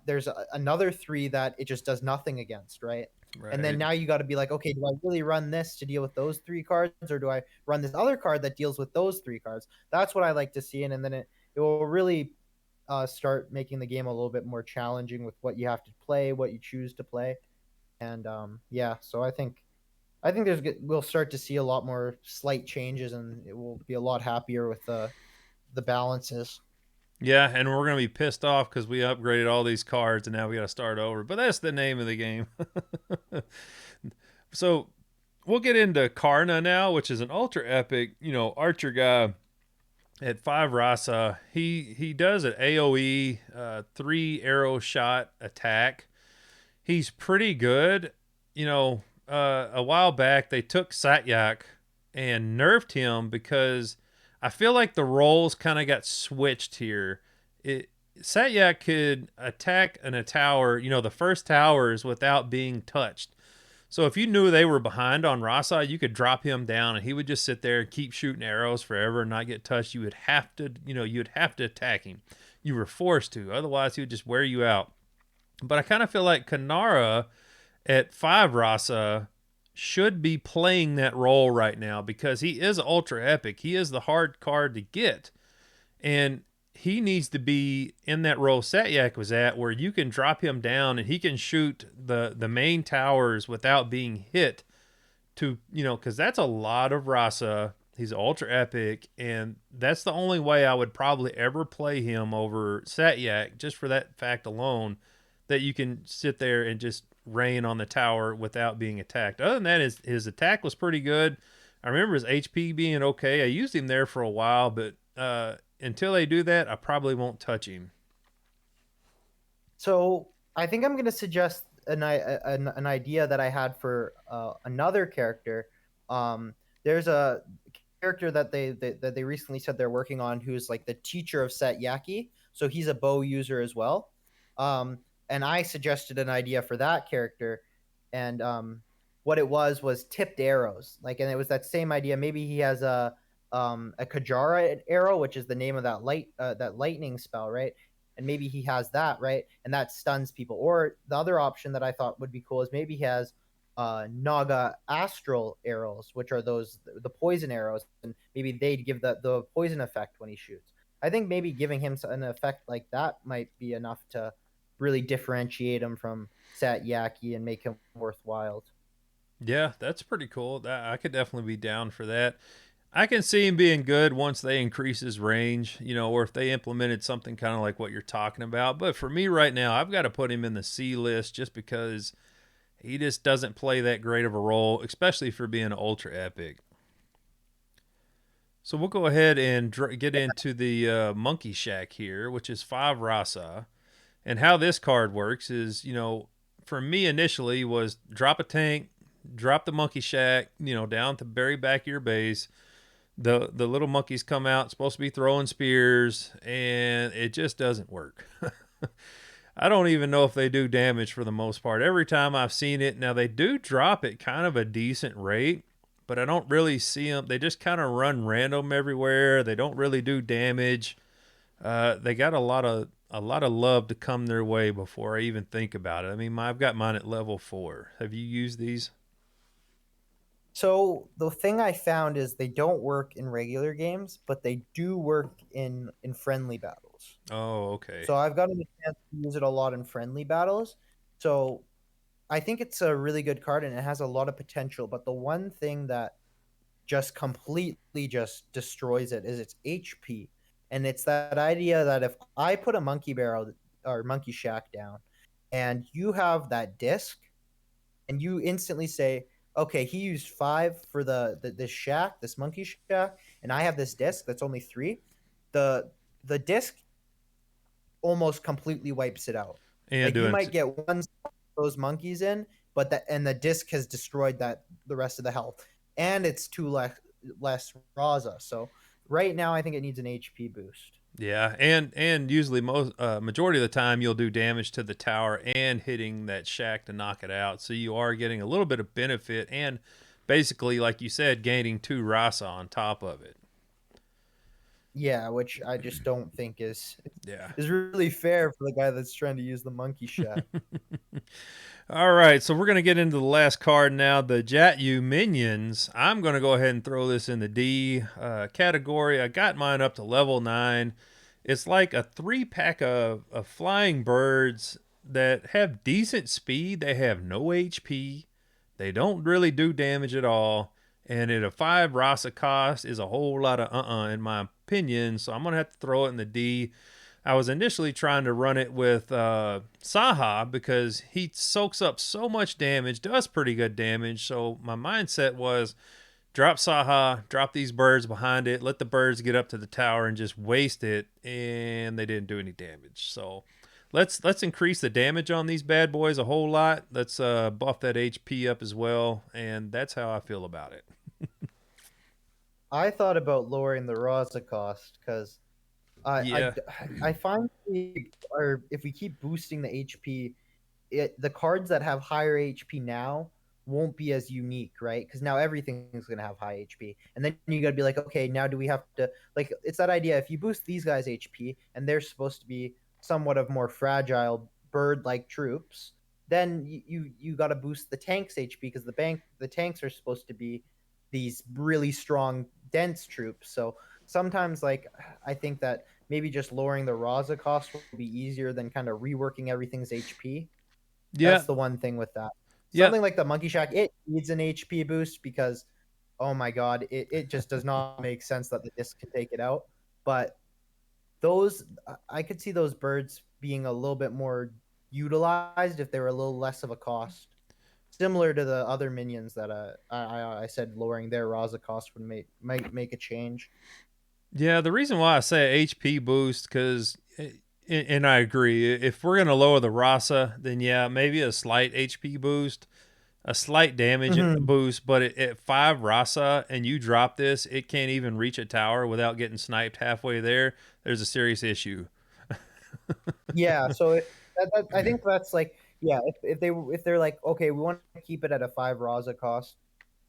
there's another 3 that it just does nothing against, right? And then Right. now you got to be like, okay, do I really run this to deal with those 3 cards, or do I run this other card that deals with those 3 cards? That's what I like to see, and then it will really start making the game a little bit more challenging with what you have to play, what you choose to play, and yeah. So I think we'll start to see a lot more slight changes, and it will be a lot happier with the balances. Yeah, and we're going to be pissed off because we upgraded all these cards and now we got to start over. But that's the name of the game. So we'll get into Karna now, which is an ultra epic, archer guy at 5 rasa. He does an AoE 3 arrow shot attack. He's pretty good. A while back they took Satyaki and nerfed him because I feel like the roles kind of got switched here. Satyaki could attack a tower, the first towers without being touched. So if you knew they were behind on Rasa, you could drop him down and he would just sit there and keep shooting arrows forever and not get touched. You'd have to attack him. You were forced to. Otherwise, he would just wear you out. But I kind of feel like Kanara at 5 Rasa should be playing that role right now because he is ultra epic. He is the hard card to get. And he needs to be in that role Satyaki was at, where you can drop him down and he can shoot the main towers without being hit because that's a lot of Rasa. He's ultra epic, and that's the only way I would probably ever play him over Satyaki, just for that fact alone, that you can sit there and just rain on the tower without being attacked. Other than that, his attack was pretty good. I remember his HP being okay. I used him there for a while, but until they do that, I probably won't touch him. So I think I'm going to suggest an idea that I had for another character. There's a character that they recently said they're working on who's like the teacher of Satyaki. So he's a bow user as well. And I suggested an idea for that character, and what it was tipped arrows. And it was that same idea. Maybe he has a Kajara arrow, which is the name of that lightning spell, right? And maybe he has that, right? And that stuns people. Or the other option that I thought would be cool is maybe he has Naga Astral arrows, which are the poison arrows, and maybe they'd give the poison effect when he shoots. I think maybe giving him an effect like that might be enough to really differentiate him from Satyaki and make him worthwhile. Yeah, that's pretty cool. I could definitely be down for that. I can see him being good once they increase his range, or if they implemented something kind of like what you're talking about. But for me right now, I've got to put him in the C list just because he just doesn't play that great of a role, especially for being ultra epic. So we'll go ahead and get into the Monkey Shack here, which is 5 Rasa. And how this card works is, for me initially was drop a tank, drop the monkey shack, down at the very back of your base. The little monkeys come out, supposed to be throwing spears, and it just doesn't work. I don't even know if they do damage for the most part. Every time I've seen it, now they do drop at kind of a decent rate, but I don't really see them. They just kind of run random everywhere. They don't really do damage. They got a lot of love to come their way before I even think about it. I mean, I've got mine at level 4. Have you used these? So the thing I found is they don't work in regular games, but they do work in friendly battles. Oh, okay. So I've gotten a chance to use it a lot in friendly battles. So I think it's a really good card and it has a lot of potential. But the one thing that just completely just destroys it is its HP. And it's that idea that if I put a monkey barrel or monkey shack down and you have that disc and you instantly say, okay, he used 5 for this shack, this monkey shack, and I have this disc that's only 3, the disc almost completely wipes it out. And Like you doing might get one of those monkeys in, but the disc has destroyed the rest of the health, and it's two less Raza. So right now, I think it needs an HP boost. Yeah, and usually majority of the time you'll do damage to the tower and hitting that shack to knock it out. So you are getting a little bit of benefit and basically, like you said, gaining 2 rasa on top of it. Yeah, which I just don't think Yeah. is really fair for the guy that's trying to use the monkey shack. All right, so we're going to get into the last card now, the Jatyu Minions. I'm going to go ahead and throw this in the D category. I got mine up to level 9. It's like a 3-pack of flying birds that have decent speed. They have no HP. They don't really do damage at all. And at a 5 rasa cost is a whole lot of in my opinion. So I'm going to have to throw it in the D. I was initially trying to run it with Saha because he soaks up so much damage, does pretty good damage. So my mindset was drop Saha, drop these birds behind it, let the birds get up to the tower and just waste it, and they didn't do any damage. So let's increase the damage on these bad boys a whole lot. Let's buff that HP up as well, and that's how I feel about it. I thought about lowering the Raza cost because Yeah. I find if we keep boosting the HP, the cards that have higher HP now won't be as unique, right? Because now everything's gonna have high HP, and then you gotta be like, okay, now do we have to like? It's that idea. If you boost these guys' HP and they're supposed to be somewhat of more fragile bird-like troops, then you got to boost the tanks' HP because the tanks are supposed to be these really strong, dense troops. So sometimes, like, I think that maybe just lowering the Raza cost will be easier than kind of reworking everything's HP. Yeah. That's the one thing with that. Yeah. Something like the Monkey Shack, it needs an HP boost because, oh my god, it just does not make sense that the disc can take it out. But I could see those birds being a little bit more utilized if they were a little less of a cost. Similar to the other minions that I said lowering their Raza cost would might make a change. Yeah, the reason why I say HP boost, because, and I agree, if we're going to lower the Rasa, then yeah, maybe a slight HP boost, a slight damage boost, but at 5 Rasa and you drop this, it can't even reach a tower without getting sniped halfway there. There's a serious issue. Yeah, so I think that's like, yeah, if they're like, okay, we want to keep it at a 5 Raza cost,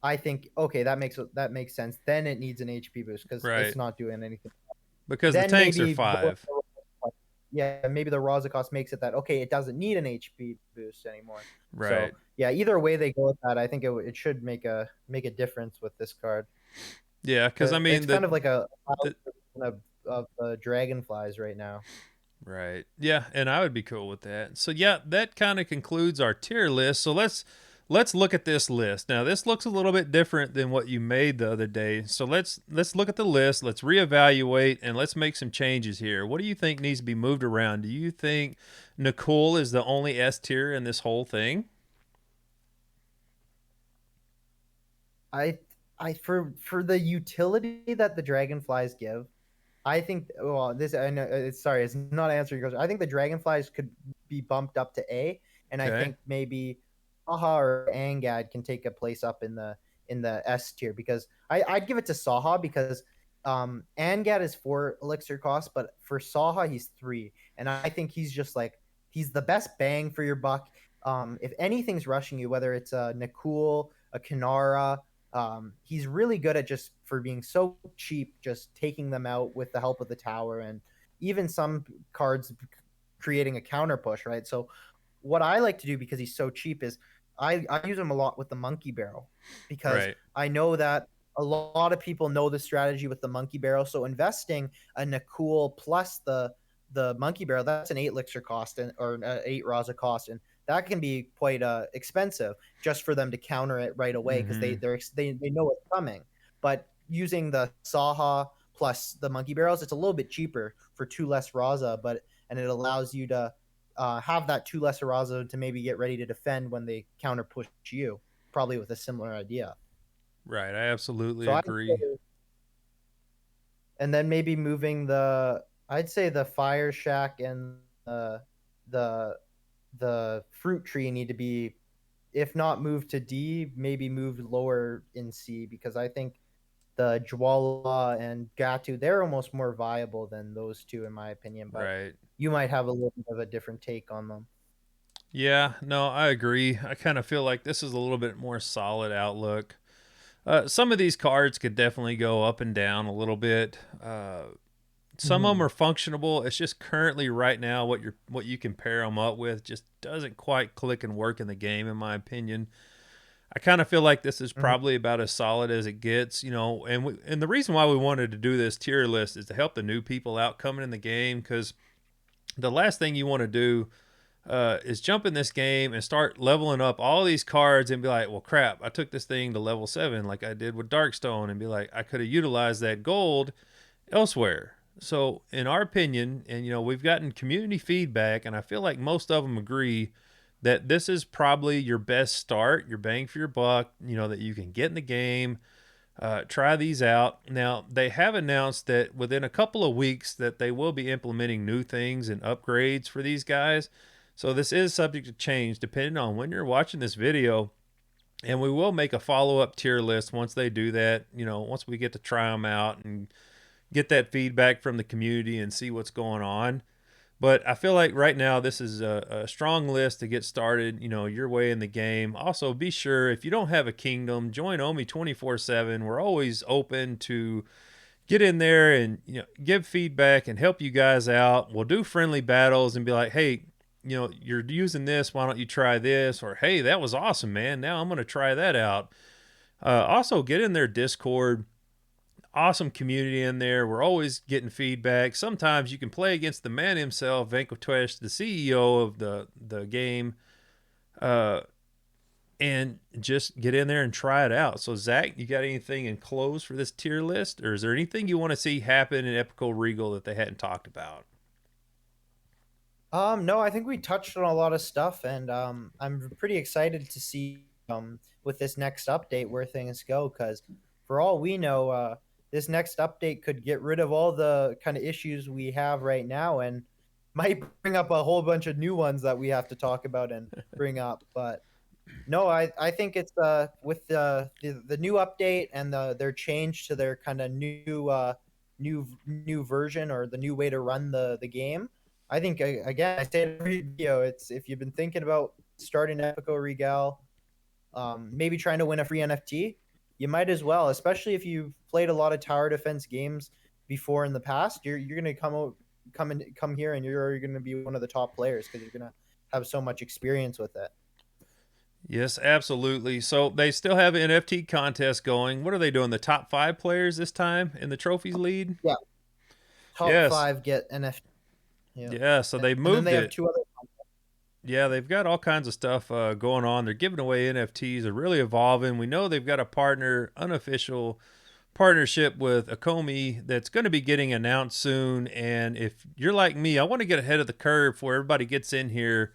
I think okay, that makes sense. Then it needs an HP boost because Right. it's not doing anything. Because the Then tanks are maybe 5. yeah, maybe the Raza cost makes it that okay, it doesn't need an HP boost anymore. Right. So yeah, either way they go with that, I think it should make a difference with this card. Yeah, because I mean, it's kind of like a the of dragonflies right now. right. Yeah, and I would be cool with that. So yeah, that kind of concludes our tier list. So let's look at this list. Now, this looks a little bit different than what you made the other day. So let's look at the list, let's reevaluate, and let's make some changes here. What do you think needs to be moved around? Do you think Nicole is the only S tier in this whole thing? I for the utility that the dragonflies give, I think well this I know sorry, it's not answering your question. I think the dragonflies could be bumped up to A, and I Okay. think maybe Saha or Angad can take a place up in the S tier, because I'd give it to Saha because Angad is 4 elixir cost, but for Saha he's 3, and I think he's just like he's the best bang for your buck. If anything's rushing you, whether it's a Nakul, a Kanara, he's really good at just for being so cheap, just taking them out with the help of the tower, and even some cards creating a counter push, right? So what I like to do, because he's so cheap, is I use him a lot with the monkey barrel, because Right. I know that a lot of people know the strategy with the monkey barrel. So investing a Nakul plus the monkey barrel, that's an 8 elixir cost, or 8 Raza cost, and that can be quite expensive just for them to counter it right away, because Mm-hmm. they know it's coming. But using the Saha plus the monkey barrels, it's a little bit cheaper for 2 less Raza, and it allows you to have that 2 less Raza to maybe get ready to defend when they counter push you, probably with a similar idea. Right. I absolutely So agree. and then maybe moving I'd say the Fire Shack and the the fruit tree need to be, if not moved to D, maybe moved lower in C, because I think the Jawala and Gatu, they're almost more viable than those two in my opinion, but Right. you might have a little bit of a different take on them. Yeah, no, I agree. I kind of feel like this is a little bit more solid outlook. Some of these cards could definitely go up and down a little bit. Some of them Mhm. are functional. It's just currently right now what you can pair them up with just doesn't quite click and work in the game, in my opinion. I kind of feel like this is Mhm. probably about as solid as it gets, and the reason why we wanted to do this tier list is to help the new people out coming in the game, because the last thing you want to do is jump in this game and start leveling up all these cards and be like, well, crap, I took this thing to level 7 like I did with Darkstone, and be like, I could have utilized that gold elsewhere. So, in our opinion, and we've gotten community feedback, and I feel like most of them agree that this is probably your best start, your bang for your buck, that you can get in the game. Try these out. Now, they have announced that within a couple of weeks that they will be implementing new things and upgrades for these guys. So this is subject to change depending on when you're watching this video. And we will make a follow-up tier list once they do that, once we get to try them out and get that feedback from the community and see what's going on. But I feel like right now this is a strong list to get started, your way in the game. Also, be sure if you don't have a kingdom, join Omi 24/7. We're always open to get in there and give feedback and help you guys out. We'll do friendly battles and be like, hey, you're using this, why don't you try this? Or hey, that was awesome, man. Now I'm going to try that out. Also, get in their Discord. Awesome community in there. We're always getting feedback. Sometimes you can play against the man himself, Venkotesh, the CEO of the game, uh, and just get in there and try it out. So, Zach, you got anything in close for this tier list, or is there anything you want to see happen in Epiko Regal that they hadn't talked about? No, I think we touched on a lot of stuff, and I'm pretty excited to see with this next update where things go. Because for all we know, this next update could get rid of all the kind of issues we have right now, and might bring up a whole bunch of new ones that we have to talk about and bring up. But no, I think it's with the new update and their change to their kind of new version, or the new way to run the game. I think again, I say it every video. It's if you've been thinking about starting Epiko Regal, maybe trying to win a free NFT, you might as well. Especially if you've played a lot of tower defense games before in the past, you're gonna come here, and you're gonna be one of the top players because you're gonna have so much experience with it. Yes, absolutely. So they still have an NFT contest going. What are they doing? The top 5 players this time in the trophies lead? Yeah, top Yes. 5 get NFT. Yeah, Yeah. So they and then moved they have it. two other. Yeah, they've got all kinds of stuff going on. They're giving away NFTs. They're really evolving. We know they've got a unofficial partnership with Akomi that's going to be getting announced soon. And if you're like me, I want to get ahead of the curve before everybody gets in here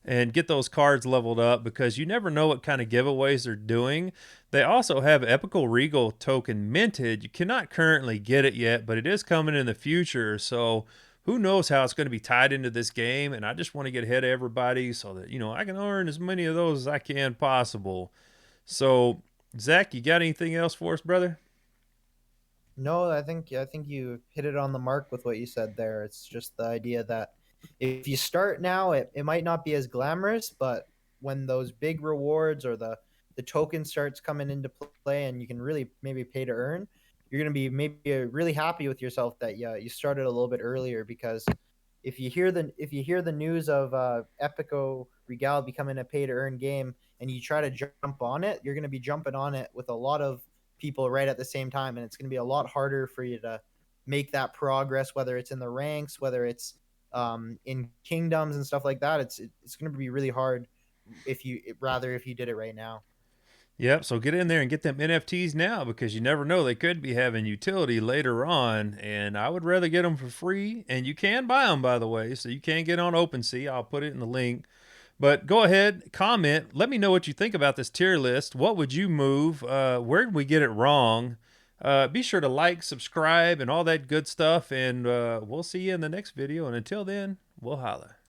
and get those cards leveled up, because you never know what kind of giveaways they're doing. They also have Epiko Regal token minted. You cannot currently get it yet, but it is coming in the future. So who knows how it's going to be tied into this game. And I just want to get ahead of everybody so that, I can earn as many of those as I can possible. So, Zach, you got anything else for us, brother? No, I think you hit it on the mark with what you said there. It's just the idea that if you start now, it might not be as glamorous, but when those big rewards or the token starts coming into play and you can really maybe pay to earn, you're gonna be maybe really happy with yourself that you started a little bit earlier, because if you hear the news of Epiko Regal becoming a pay to earn game and you try to jump on it, you're gonna be jumping on it with a lot of people right at the same time, and it's going to be a lot harder for you to make that progress, whether it's in the ranks, whether it's in kingdoms and stuff like that. It's going to be really hard if you did it right now. Yep, so get in there and get them NFTs now, because you never know, they could be having utility later on, and I would rather get them for free, and you can buy them, by the way, so you can get on OpenSea. I'll put it in the link. But go ahead, comment. Let me know what you think about this tier list. What would you move? Where did we get it wrong? Be sure to like, subscribe, and all that good stuff. And we'll see you in the next video. And until then, we'll holla.